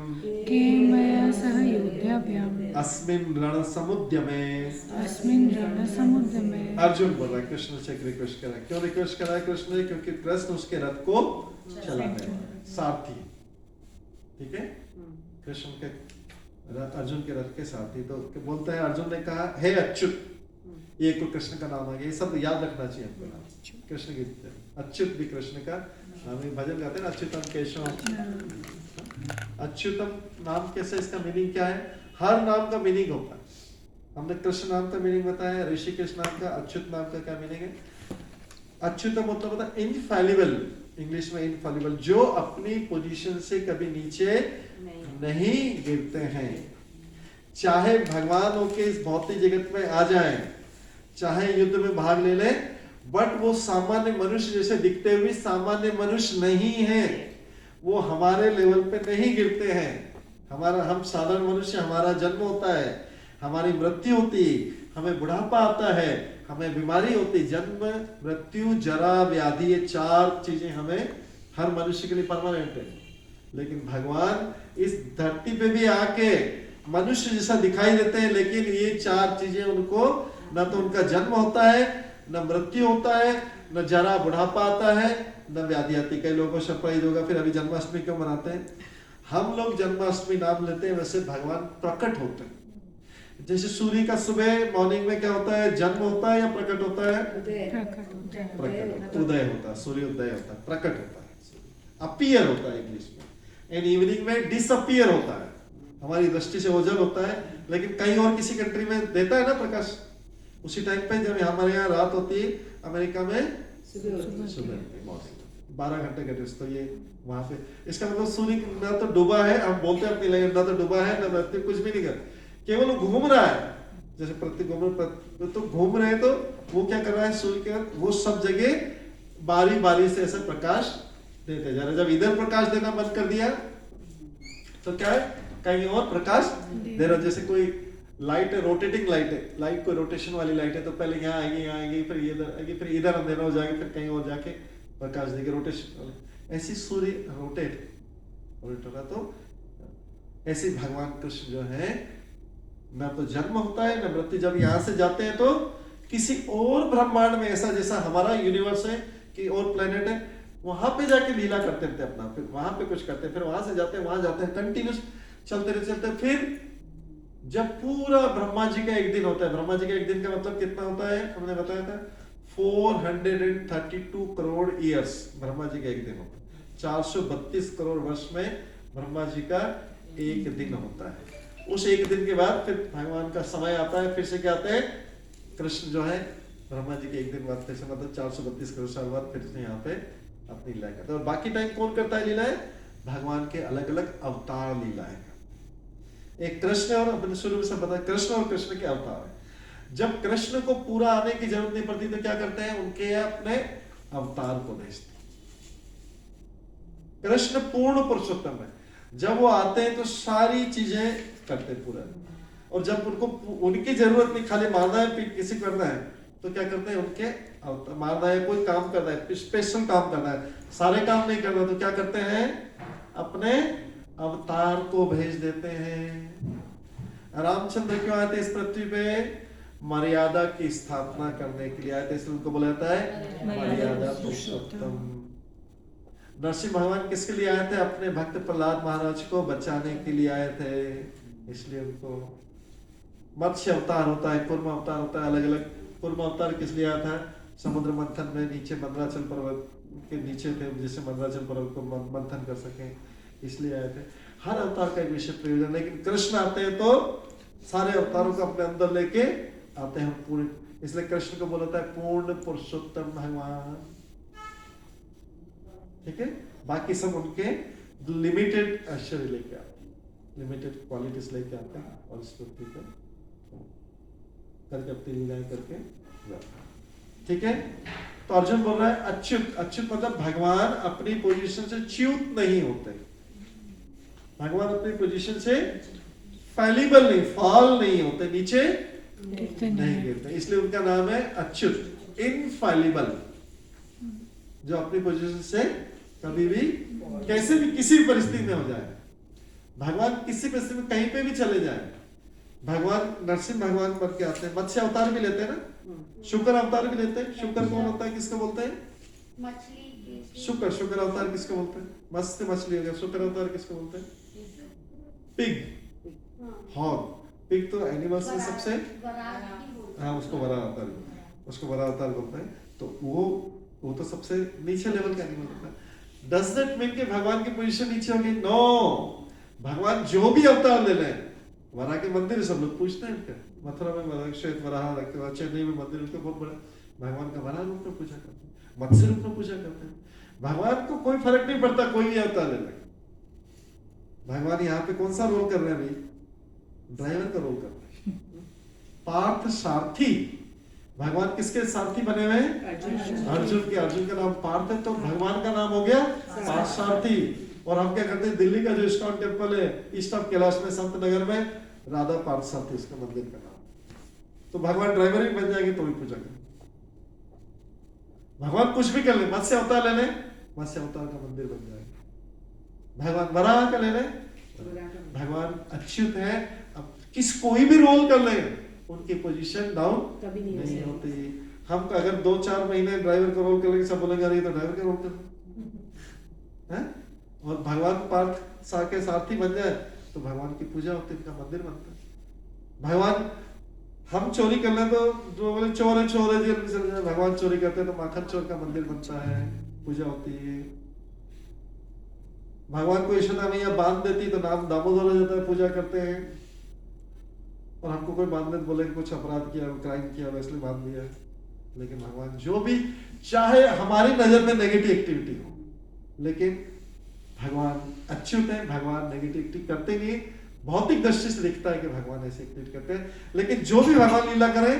अस्मिन् रणसमुद्यमे। अर्जुन बोल रहा है, कृष्ण से रिक्वेस्ट कर रहा है। क्यों रिक्वेस्ट कर रहा है कृष्ण ने, क्योंकि कृष्ण उसके रथ को चलाने वाला सारथी, ठीक है, कृष्ण के अर्जुन के रथ के सारथी। तो बोलता है, अर्जुन ने कहा, हे अच्युत, ये को कृष्ण का नाम आ गया, ये सब याद रखना चाहिए हमको नाम, कृष्ण की अच्युत भी कृष्ण का नाम, भजन गाते हैं ना, अच्युतम केशव। अच्युतम नाम कैसे, इसका मीनिंग क्या है, हर नाम का मीनिंग होता है। हमने कृष्ण नाम का मीनिंग बताया, ऋषिकेश नाम का, अच्युत नाम का क्या मीनिंग है। अच्युतम मतलब होता है इनफैलिबल, इंग्लिश में इनफैलिबल, जो अपनी पोजीशन से कभी नीचे नहीं गिरते हैं, चाहे भगवान होके इस भौतिक जगत में आ जाए, चाहे युद्ध में भाग ले ले, बट वो सामान्य मनुष्य जैसे दिखते हुए सामान्य मनुष्य नहीं है, वो हमारे लेवल पे नहीं गिरते हैं। हम साधारण मनुष्य, हमारा जन्म होता है, हमारी मृत्यु होती, हमें बुढ़ापा आता है, हमें बीमारी होती, जन्म मृत्यु जरा व्याधि, ये 4 चीजें हमें हर मनुष्य के लिए परमानेंट है। लेकिन भगवान इस धरती पे भी आके मनुष्य जैसा दिखाई देते हैं, लेकिन ये 4 चीजें उनको, न तो उनका जन्म होता है, न मृत्यु होता है, न जरा बुढ़ापा आता है, न व्याधि आती। कई लोगों को सरप्राइज होगा, फिर अभी जन्माष्टमी क्यों मनाते हैं, हम लोग जन्माष्टमी नाम लेते हैं, वैसे भगवान प्रकट होते हैं। जैसे सूर्य का सुबह मॉर्निंग में क्या होता है, जन्म होता है या प्रकट होता है, प्रकट, उदय होता है, सूर्य उदय होता है, प्रकट होता है, अपीयर होता है इंग्लिश में। एंड इवनिंग में डिसअपीयर होता है, हमारी दृष्टि से ओझल होता है, लेकिन कहीं और किसी कंट्री में देता है ना प्रकाश, उसी टाइम पे जब हमारे यहाँ रात होती है, अमेरिका में सुबह 12 घंटे का डिस्टेंस, तो ये वहां पे, इसका मतलब सूर्य ना तो डूबा है, हम बोलते हैं अपनी लैंग्वेज, ना तो डूबा है, ना मृत्यु, कुछ भी नहीं कर, केवल घूम रहा है, जैसे प्रति तो घूम रहे हैं, तो वो क्या कर रहा है, सूर्य के वो सब जगह बारी बारी से ऐसे प्रकाश देते जा रहे। जब इधर प्रकाश देना बंद कर दिया तो क्या है, कहीं और प्रकाश दे रहा। जैसे कोई लाइट है, रोटेटिंग लाइट है, लाइट कोई रोटेशन वाली लाइट है, तो पहले यहाँ आएगी, फिर इधर आएगी, फिर इधर अंधेरा हो जाएगा, फिर कहीं और जाके प्रकाश देगी, रोटेशन वाली। ऐसी सूर्य रोटेट होगा, तो ऐसे भगवान कृष्ण जो है, न तो जन्म होता है न मृत्यु। जब यहाँ से जाते हैं तो किसी और ब्रह्मांड में, ऐसा जैसा हमारा यूनिवर्स है कि और प्लेनेट है, वहां पे जाके लीला करते रहते अपना, फिर वहां पे कुछ करते हैं, फिर वहां से जाते हैं, वहां जाते हैं, कंटिन्यूस चलते रहते। फिर जब पूरा ब्रह्मा जी का एक दिन होता है, ब्रह्मा जी का एक दिन का मतलब कितना होता है, हमने बताया था 432 करोड़ ईयर्स ब्रह्मा जी का एक दिन होता है। 432 करोड़ वर्ष में ब्रह्मा जी का एक दिन होता है। उस एक दिन के बाद फिर भगवान का समय आता है, फिर से क्या आते हैं, कृष्ण जो है ब्रह्मा जी के एक दिन बाद फिर से, मतलब 432 करोड़ साल बाद फिर से यहाँ पे अपनी लीला करता है। और बाकी टाइम कौन करता है लीलाएं, भगवान के अलग अलग अवतार लीलाएं। एक कृष्ण, और अपने शुरू में सब बताया, कृष्ण और कृष्ण के अवतार है। जब कृष्ण को पूरा आने की जरूरत नहीं पड़ती तो क्या करते हैं, उनके अपने अवतार को भेजते हैं। कृष्ण पूर्ण पुरुषोत्तम है, जब वो आते हैं तो सारी चीजें करते पूरा। और जब उनको उनकी जरूरत नहीं, खाली मारना है किसी करना है, तो क्या करते हैं उनके मारना है, कोई काम करना है, स्पेशल काम करना है, सारे काम नहीं करना, तो क्या करते हैं अपने अवतार को भेज देते हैं। रामचंद्र क्यों आए थे इस पृथ्वी पे? मर्यादा की स्थापना करने के लिए आए थे, इसलिए उनको बोला जाता है मर्यादा पुरुषोत्तम। नरसिंह भगवान किसके लिए आए थे? अपने भक्त प्रहलाद महाराज को बचाने के लिए आए थे, इसलिए उनको मत्स्य अवतार होता है, कूर्म अवतार होता है, अलग अलग। कूर्म अवतार किस लिए आया था? समुद्र मंथन में नीचे मंदराचल पर्वत के नीचे थे, जिससे मंदराचल पर्वत को मंथन कर सके, इसलिए आए थे। हर अवतार का एक विशेष प्रयोजन, लेकिन कृष्ण आते हैं तो सारे अवतारों को अपने अंदर लेके आते हैं पूरे, इसलिए कृष्ण को बोला था पूर्ण पुरुषोत्तम भगवान। ठीक है, बाकी सब उनके लिमिटेड ऐश्वर्य लेके आते हैं, लिमिटेड क्वालिटीज लेके आते हैं और इस पृथ्वी पर करके अपनी लीलाएं करके जाते हैं। ठीक है, तो अर्जुन बोल रहा है अच्युत। अच्युत मतलब भगवान अपनी पोजीशन से च्युत नहीं होते, भगवान अपनी पोजीशन से फैलिबल नहीं, फॉल नहीं होते, नीचे नहीं गिरते, इसलिए उनका नाम है अच्युत, इनफैलिबल, जो अपनी पोजीशन से कभी भी कैसे भी किसी भी परिस्थिति में हो जाए। भगवान किसी परिस्थिति में कहीं पे भी चले जाए, भगवान नरसिंह भगवान बन के आते हैं। मत्स्य अवतार भी लेते हैं ना, शुक्र अवतार भी लेते हैं। शुक्र कौन होता है, किसको बोलते हैं? मछली। शुक्र, शुक्र अवतार किसको बोलते हैं? मत्स्य मछली हो गया। शुक्र अवतार किसको बोलते हैं? Pig, hog. पिग तो एनिमल्स में सबसे, हाँ उसको वरा अवतार, उसको वरा अवतार बोलते हैं। तो वो तो सबसे नीचे लेवल का एनिमल होता है। डज दैट मीन कि भगवान की पोजीशन नीचे होगी? नो, भगवान जो भी अवतार ले लें, वरा के मंदिर सब लोग पूछते हैं इनका, मथुरा में वरा, श्वेत वराह रखते हैं, चेन्नई में मंदिर उनका बहुत बड़ा, भगवान का वरा रूप में पूजा करते हैं, मत्स्य रूप में पूजा करते हैं। भगवान को कोई फर्क नहीं पड़ता कोई भी अवतार ले लें। भगवान यहाँ पे कौन सा रोल कर रहे हैं भाई? ड्राइवर का रोल कर रहे हैं, पार्थ सारथी। भगवान किसके सारथी बने हुए हैं? अर्जुन के। अर्जुन का नाम पार्थ है, तो भगवान का नाम हो गया पार्थ सारथी। और हम क्या करते हैं, दिल्ली का जो इस्कॉन टेम्पल है ईस्ट ऑफ कैलाश में, संत नगर में, राधा पार्थ सारथी उसका मंदिर का नाम। तो भगवान ड्राइवर भी बन जाएंगे तो भी पूजा करें। भगवान कुछ भी कर ले, मत्स्य अवतार ले ले, मत्स्य अवतार का मंदिर बन जाएगा। भगवान वराह का ले ले, भगवान अच्युत है। अब किस कोई भी रोल कर ले, उनकी पोजीशन डाउन कभी नहीं होती। हम अगर 2-4 महीने ड्राइवर का रोल करेंगे, सब बोलेंगे अरे तो ड्राइवर का रोल कर हैं। और भगवान पार्थ सा के सारथी बन जाए तो भगवान की पूजा होती है, उनका मंदिर बनता है। भगवान हम चोरी कर ले तो जो बोले चोर है चोर है, जेल में चले जाए। भगवान चोरी करते हैं तो माखन चोर का मंदिर बनता है, पूजा होती है। भगवान को यशोदा मैया बांध देती तो नाम दामोदर हो जाता है, पूजा करते हैं। और हमको कोई बांध दे बोले कुछ अपराध किया, क्राइम किया, इसलिए बांध दिया। लेकिन भगवान जो भी चाहे हमारी नजर में नेगेटिव एक्टिविटी हो, लेकिन भगवान अच्युत है, भगवान नेगेटिव एक्टिविटी करते नहीं। भौतिक दृष्टि से दिखता है कि भगवान ऐसे एक्टिविटी करते हैं, लेकिन जो भी भगवान लीला करें,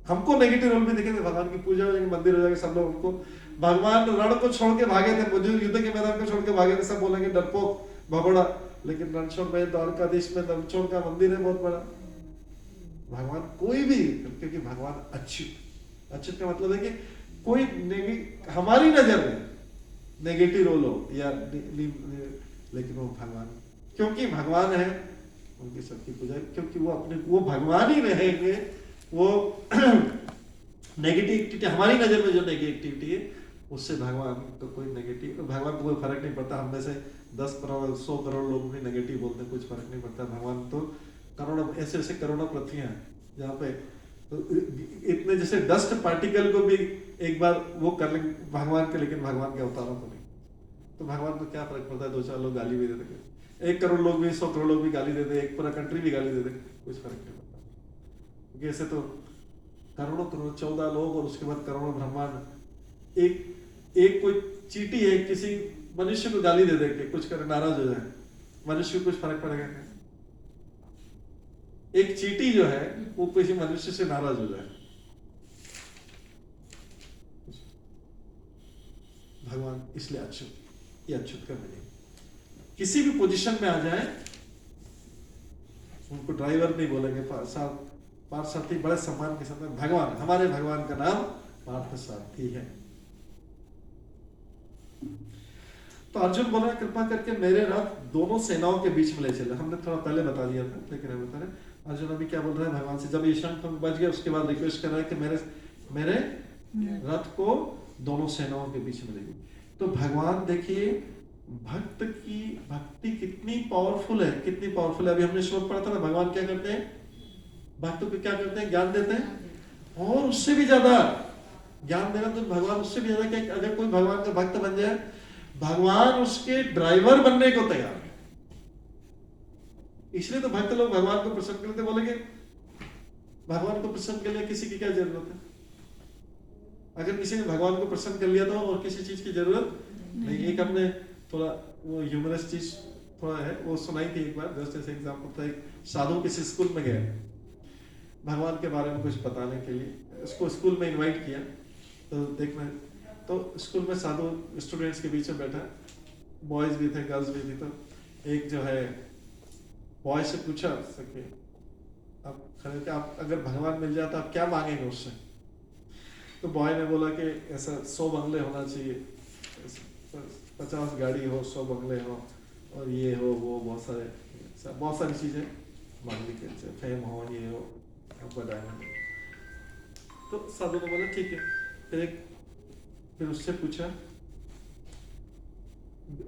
हमको नेगेटिव रोल में दिखेंगे, भगवान की पूजा हो जाएगी, मंदिर हो जाएगा, सब लोग उनको। भगवान रण को छोड़ के भागे थे, युद्ध के मैदान को छोड़ के भागे थे, सब बोलेंगे डरपोक भगोड़ा। लेकिन रणछोड़ में, द्वारकाधीश में रणछोड़ का मंदिर है बहुत बड़ा। भगवान कोई भी, क्योंकि भगवान अच्युत। अच्युत का मतलब है कि कोई हमारी नजर में नेगेटिव रोल हो या लेकिन वो भगवान, क्योंकि भगवान है, उनकी सबकी पूजा, क्योंकि वो अपने वो भगवान ही रहेंगे। वो नेगेटिव एक्टिविटी हमारी नजर में जो नेगेटिव एक्टिविटी है, उससे भगवान को कोई नेगेटिव, भगवान को कोई फर्क नहीं पड़ता। हम में से 10 करोड़ 100 करोड़ लोग भी नेगेटिव बोलते हैं, कुछ फर्क नहीं पड़ता। भगवान तो करोड़ों, ऐसे ऐसे करोड़ों पृथ्वियां हैं जहाँ पे तो इतने जैसे डस्ट पार्टिकल को भी एक बार वो कर लेंगे भगवान के, लेकिन भगवान के अवतारों को नहीं। तो भगवान को क्या फर्क पड़ता है, 2-4 लोग गाली भी दे देंगे, 1 करोड़ लोग भी, 100 करोड़ लोग भी गाली दे दे, एक पूरा कंट्री भी गाली दे दे, कुछ फर्क नहीं पड़ता। क्योंकि ऐसे तो करोड़ों करोड़ 14 लोग और उसके बाद करोड़ों ब्रह्मांड। एक कोई चींटी है किसी मनुष्य को गाली दे दे के कुछ करे, नाराज हो जाए, मनुष्य को कुछ फर्क पड़ेगा क्या? एक चींटी जो है वो किसी मनुष्य से नाराज हो जाए, भगवान इसलिए अच्युत, ये अच्युत का मीनिंग। किसी भी पोजीशन में आ जाए उनको ड्राइवर नहीं बोलेंगे, पार्थसारथी बड़े सम्मान के साथ भगवान, हमारे भगवान का नाम पार्थसारथी है। तो अर्जुन बोला कृपा करके मेरे रथ दोनों सेनाओं के बीच में ले चले। हमने थोड़ा पहले बता दिया था, लेकिन हम बता रहे अर्जुन अभी क्या बोल रहे हैं भगवान से, जब ये शंख बज गया उसके बाद रिक्वेस्ट कर रहा है कि मेरे रथ को दोनों सेनाओं के बीच में ले गई। तो भगवान देखिए भक्त की भक्ति कितनी पावरफुल है, कितनी पावरफुल है। अभी हमने श्लोक पढ़ा था ना, भगवान क्या करते हैं, भक्तों को क्या करते हैं, ज्ञान देते हैं। और उससे भी ज्यादा ज्ञान देना तो भगवान उससे भी ज्यादा, कि अगर कोई भगवान का भक्त बन जाए, भगवान उसके ड्राइवर बनने को तैयार है। इसलिए तो भक्त लोग भगवान को प्रसन्न करते, बोलेंगे भगवान को प्रसन्न के लिए किसी की क्या जरूरत है। अगर किसी ने भगवान को प्रसन्न कर लिया तो और किसी चीज की जरूरत नहीं। एक हमने थोड़ा वो ह्यूमरस चीज थोड़ा है, वो सुनाई थी एक बार, जस्ट ऐसे एग्जांपल था। एक साधु किसी स्कूल में गया भगवान के बारे में कुछ बताने के लिए, उसको स्कूल में इनवाइट किया। तो देखना, तो स्कूल में साधु स्टूडेंट्स के बीच में बैठा, बॉयज भी थे गर्ल्स भी थी। तो एक जो है बॉय से पूछा सके आप खड़े थे, आप अगर भगवान मिल जाता आप क्या मांगेंगे उससे। तो बॉय ने बोला कि ऐसा 100 बंगले होना चाहिए, 50 गाड़ी हो, 100 बंगले हो, और ये हो वो, बहुत सारी चीजें मांगनी के, फेम हो, ये हो, डायमंड। तो साधु ने बोला ठीक है। फिर उससे पूछा,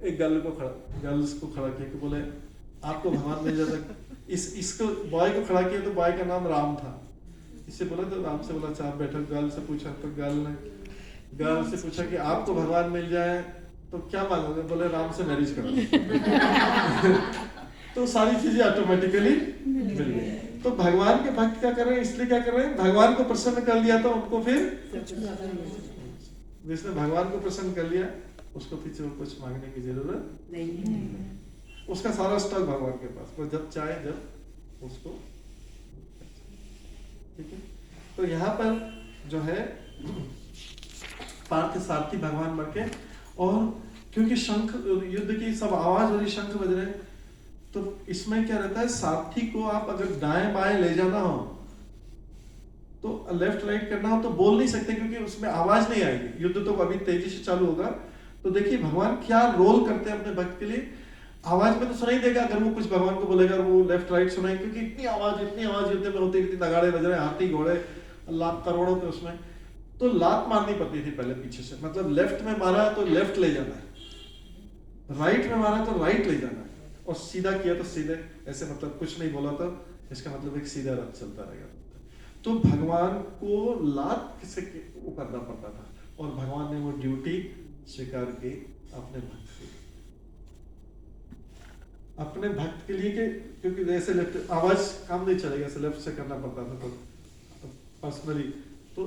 एक गर्ल्स को खड़ा किया कि बोले आपको भगवान मिल जाता। इसको बॉय को खड़ा किया तो बॉय का नाम राम था। इससे बोला तो राम से बोला अच्छा आप बैठो। गर्ल से पूछा तो गर्ल से पूछा कि आपको भगवान मिल जाए तो क्या मांगोगे, बोले राम से मैरिज करो। तो सारी चीजें ऑटोमेटिकली मिल गई। तो भगवान के भक्त क्या कर रहे हैं, इसलिए क्या कर रहे हैं, भगवान को प्रसन्न कर लिया तो उनको फिर, जिसने भगवान को प्रसन्न कर लिया उसको पीछे कुछ मांगने की जरूरत नहीं। उसका सारा स्टॉक भगवान के पास, वो जब चाहे जब उसको, ठीक है। तो यहाँ पर जो है पार्थसारथी भगवान बन के, और क्योंकि शंख युद्ध की सब आवाज हो रही, शंख बज रहे, तो इसमें क्या रहता है, सारथी को आप अगर दाएं बाएं ले जाना हो तो लेफ्ट राइट करना हो तो बोल नहीं सकते, क्योंकि उसमें आवाज नहीं आएगी। युद्ध तो अभी तेजी से चालू होगा। तो देखिए भगवान क्या रोल करते हैं अपने भक्त के लिए। आवाज में तो सुनाई देगा अगर वो कुछ भगवान को बोलेगा, वो लेफ्ट राइट सुनाई, क्योंकि इतनी आवाज युद्ध में होती, इतनी नगाड़े बज रहे, हाथी घोड़े लाख करोड़ों के उसमें। तो लात मारनी पड़ती थी पहले पीछे से, मतलब लेफ्ट में मारा तो लेफ्ट ले जाना है, राइट में मारा तो राइट ले जाना है, और सीधा किया तो सीधे, ऐसे मतलब कुछ नहीं बोला तो इसका मतलब एक सीधा रथ चलता रहेगा। तो भगवान को लात से वो करना पड़ता था, और भगवान ने वो ड्यूटी स्वीकार की अपने भक्त के लिए, क्योंकि जैसे लेफ्ट आवाज काम नहीं चलेगा, ऐसे लेफ्ट से करना पड़ता था तो पर्सनली। तो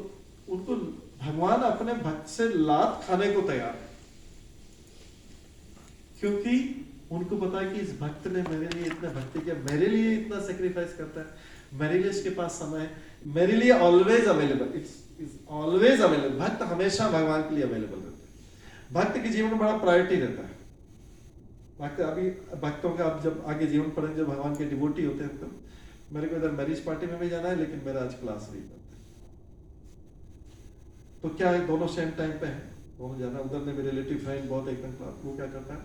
उनको भगवान अपने भक्त से लात खाने को तैयार है, क्योंकि उनको पता है कि इस भक्त ने मेरे लिए इतना भक्ति किया, मेरे लिए इतना सेक्रीफाइस करता है, मेरे लिए इसके पास समय है, मेरे लिए always available, it's always available. भक्त हमेशा भगवान के लिए अवेलेबल रहता है। भक्त के जीवन में बड़ा प्रायोरिटी रहता है। अभी भक्तों का आप जब आगे जीवन पढ़ेंगे, जब भगवान के डिवोटी होते हैं, तो मेरे को इधर मैरिज पार्टी में भी जाना है, लेकिन मेरा आज क्लास भी करता है, तो क्या है, दोनों सेम टाइम पे है, दोनों जाना। उधर में मेरे रिलेटिव फ्रेंड बहुत एकदम क्लास, वो क्या करता है,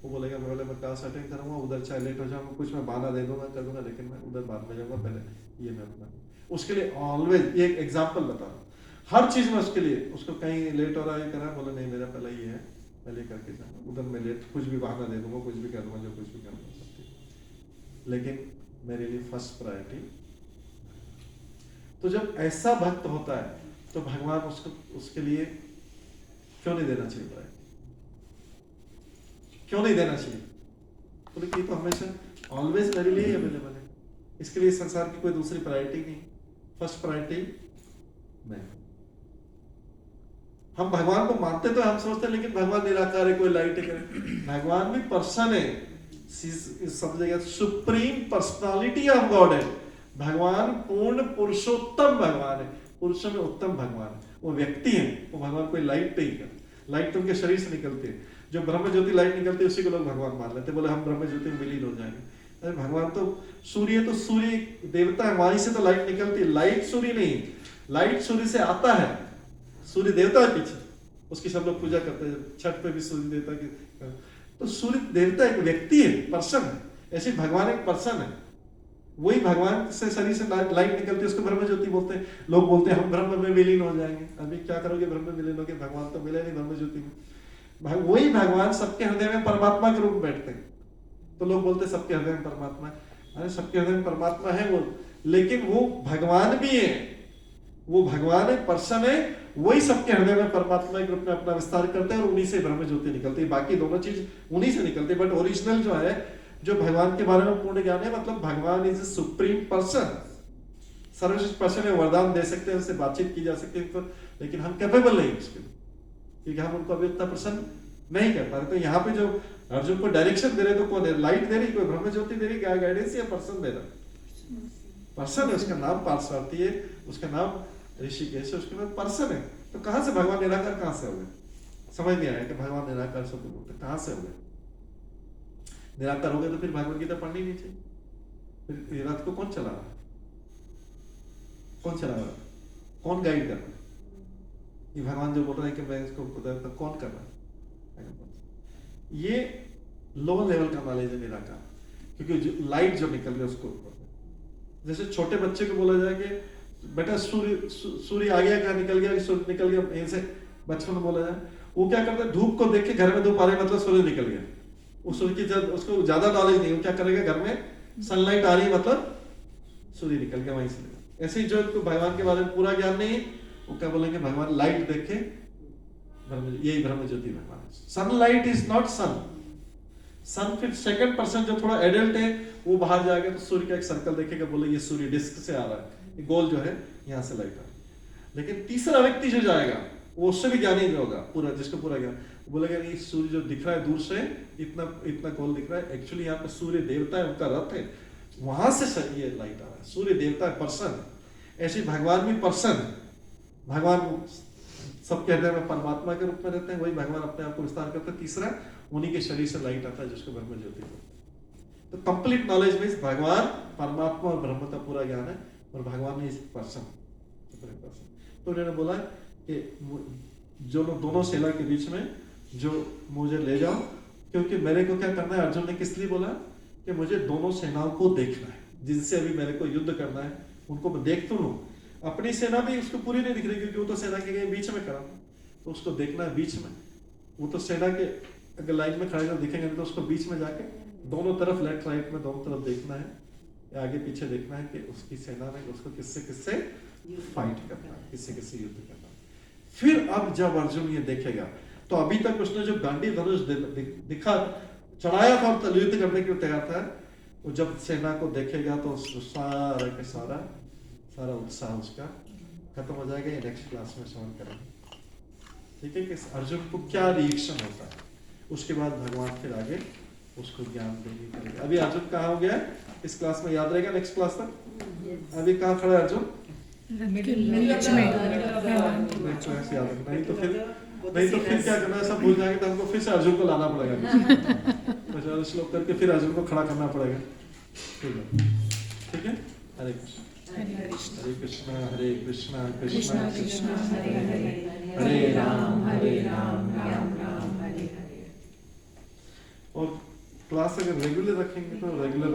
वो बोलेगा मैं क्लास अटेंड करूंगा, उधर चाहे लेट हो जाऊंगा, कुछ मैं बहाना दे दूंगा कर दूंगा, लेकिन मैं उधर बाद में जाऊंगा, पहले ये मैं अपना उसके लिए ऑलवेज, ये एक एग्जाम्पल बता रहा हूँ, हर चीज में उसके लिए, उसको कहीं लेट हो रहा है करा, बोले नहीं मेरा पहले ये है, पहले करके जाऊंगा, उधर मैं लेट कुछ भी बहाना दे दूंगा, कुछ भी कर दूंगा, जो कुछ भी करना सकती, लेकिन मेरे लिए फर्स्ट प्रायोरिटी। तो जब ऐसा भक्त होता है तो भगवान उसके लिए क्यों नहीं देना चाहिए प्रायोरिटी, क्यों नहीं देना चाहिए, बोले तो हमेशा ऑलवेज मेरे लिए ही अवेलेबल है, इसके लिए संसार की कोई दूसरी प्रायोरिटी नहीं, फर्स्ट प्रायोरिटी मैं। हम भगवान को मानते तो हम सोचते हैं लेकिन भगवान निराकार है, कोई लाइट करे, भगवान भी पर्सन है, सब जगह सुप्रीम पर्सनालिटी ऑफ गॉड है। भगवान पूर्ण पुरुषोत्तम भगवान है, पुरुषों में उत्तम भगवान है, वो व्यक्ति है, वो भगवान कोई लाइट नहीं करता, लाइट तो उनके शरीर से निकलती है, जो ब्रह्म ज्योति लाइट निकलती है उसी को लोग भगवान मान लेते, बोले हम ब्रह्म ज्योति में विलीन हो जाएंगे, अरे भगवान तो सूर्य है, तो सूर्य देवता है, वहीं से तो लाइट निकलती है। लाइट सूर्य नहीं, लाइट सूर्य से आता है, सूर्य देवता है पीछे, उसकी सब लोग पूजा करते हैं, छठ पे भी सूर्य देवता की। तो सूर्य देवता एक व्यक्ति है, पर्सन है, ऐसे भगवान एक पर्सन है। वही भगवान से शरीर से लाइट निकलती है, उसको ब्रह्म ज्योति बोलते हैं। लोग बोलते हैं हम ब्रह्म में विलीन हो जाएंगे। अभी क्या करोगे ब्रह्म में विलीन होगे, भगवान तो मिले नहीं ब्रह्म ज्योति में। वही भगवान सबके हृदय में परमात्मा के रूप में बैठते हैं। तो लोग बोलते हैं सबके हृदय में परमात्मा है। अरे सबके हृदय में परमात्मा है वो, लेकिन वो भगवान भी है, वो भगवान है, पर्सन है, वही सबके हृदय में परमात्मा के रूप में अपना विस्तार करते हैं और उन्हीं से ब्रह्म ज्योति निकलती है। बाकी दोनों चीज उन्हीं से निकलती है, बट ओरिजिनल जो है, जो भगवान के बारे में पूर्ण ज्ञान है, मतलब भगवान इज ए सुप्रीम पर्सन, सर्वश्रेष्ठ पर्सन है। वरदान दे सकते हैं, उससे बातचीत की जा सकती है, लेकिन हम कैपेबल नहीं उसके लिए, क्योंकि हम उनको अभी उतना प्रसन्न नहीं कर पा रहे। तो यहाँ पे जो अर्जुन को डायरेक्शन दे रहे, तो कौन है? लाइट दे रही, कोई ब्रह्म ज्योति दे रही, क्या गाइडेंस, या पर्सन दे रहा? पर्सन है, उसका नाम पार्थसारथी है, उसका नाम ऋषिकेश है, उसके बाद पर्सन है। तो कहां से भगवान निराकार कहां से हो गए? समझ नहीं आया कि भगवान निराकार शब्द बोलते कहां से हो गए? निराकार हो गए तो फिर भगवत गीता पढ़नी नहीं चाहिए। फिर ये रथ को कौन चला रहा है? कौन चला रहा है? कौन गाइड कर रहा है? ये भगवान जो बोल रहे हैं कि मैं इसको तो कौन कर रहा है? ये लो लेवल का नॉलेज है निराकार, क्योंकि जो लाइट जो निकल गया उसको, जैसे छोटे बच्चे को बोला जाए कि बेटा सूर्य आ गया, क्या निकल गया, सूर्य निकल गया, यहीं से बचपन में बोला जाए, वो क्या करता है, धूप को देख के घर में धूप आ रही मतलब सूर्य निकल गया। उस सूर्य की उसको ज्यादा नॉलेज नहीं, वो क्या करेगा, घर में सनलाइट आ रही है मतलब सूर्य निकल गया, वहीं से। ऐसे ही जो भगवान के बारे में पूरा ज्ञान नहीं, वो क्या बोलेंगे, भगवान लाइट देख के, यही ब्रह्म ज्योति भगवान है। सनलाइट इज नॉट सन। सन फिर सेकंड पर्सन जो थोड़ा एडल्ट है, वो बाहर जाएगा तो सूर्य का एक सर्कल देखेगा, बोले ये सूर्य डिस्क से आ रहा है, ये गोल जो है यहाँ से लाइट आ रहा है। लेकिन तीसरा व्यक्ति जो जाएगा, वो उससे भी ज्ञानी होगा, पूरा जिसको पूरा ज्ञान, बोलेगा ये सूर्य जो दिख रहा है दूर से, इतना इतना गोल दिख रहा है, एक्चुअली यहाँ पे सूर्य देवता है, उनका रथ है, वहां से ये लाइट आ रहा है। सूर्य देवता है, पर्सन। ऐसे भगवान भी पर्सन, भगवान सबके हृदय में परमात्मा के रूप में रहते हैं, वही भगवान अपने आप को विस्तार करते हैं। तीसरा, उन्हीं के शरीर से लाइट आता है, जिसको ब्रह्म ज्योति बोलते हैं। तो कंप्लीट नॉलेज मींस भगवान, परमात्मा और ब्रह्म का पूरा ज्ञान है, और भगवान इज पर्सन। तो उन्होंने बोला कि जो दोनों सेना के बीच में जो मुझे ले जाओ, क्योंकि मेरे को क्या करना है, अर्जुन ने किस लिए बोला कि मुझे दोनों सेनाओं को देखना है, जिनसे अभी मेरे को युद्ध करना है, उनको मैं देख तो लूं। अपनी सेना भी उसको पूरी नहीं दिख रही, क्योंकि वो तो सेना के बीच में खड़ा, तो उसको देखना है बीच में। वो तो सेना के अगर लाइन में खड़े दिखेंगे तो उसको बीच में जाके दोनों तरफ, लेफ्ट राइट में दोनों तरफ देखना है, आगे पीछे देखना है कि उसकी सेना में उसको किससे किससे फाइट करना है, किससे किससे युद्ध करना है। फिर अब जब अर्जुन ये देखेगा, तो अभी तक उसने जो गांडी धनुष दिखा चढ़ाया था और युद्ध करने के लिए तैयार था, वो जब सेना को देखेगा तो सारा के सारा उत्साह उसका खत्म हो जाएगा। ये नेक्स्ट क्लास में श्रवण करेंगे, ठीक है, कि अर्जुन को क्या रिएक्शन होता है। उसके बाद भगवान फिर आगे उसको ज्ञान देंगे करेंगे। अभी अर्जुन कहाँ हो गया इस क्लास में, याद रहेगा नेक्स्ट क्लास तक। अभी कहाँ खड़ा है अर्जुन? नहीं तो फिर क्या करना है, सब भूल जाएंगे तो हमको फिर से अर्जुन को लाना पड़ेगा, श्लोक करके फिर अर्जुन को खड़ा करना पड़ेगा। ठीक है, हरे कृष्ण हरे कृष्णा कृष्णा कृष्णा हरे हरे, हरे राम राम राम हरे हरे। और क्लास अगर रेगुलर रखेंगे तो रेगुलर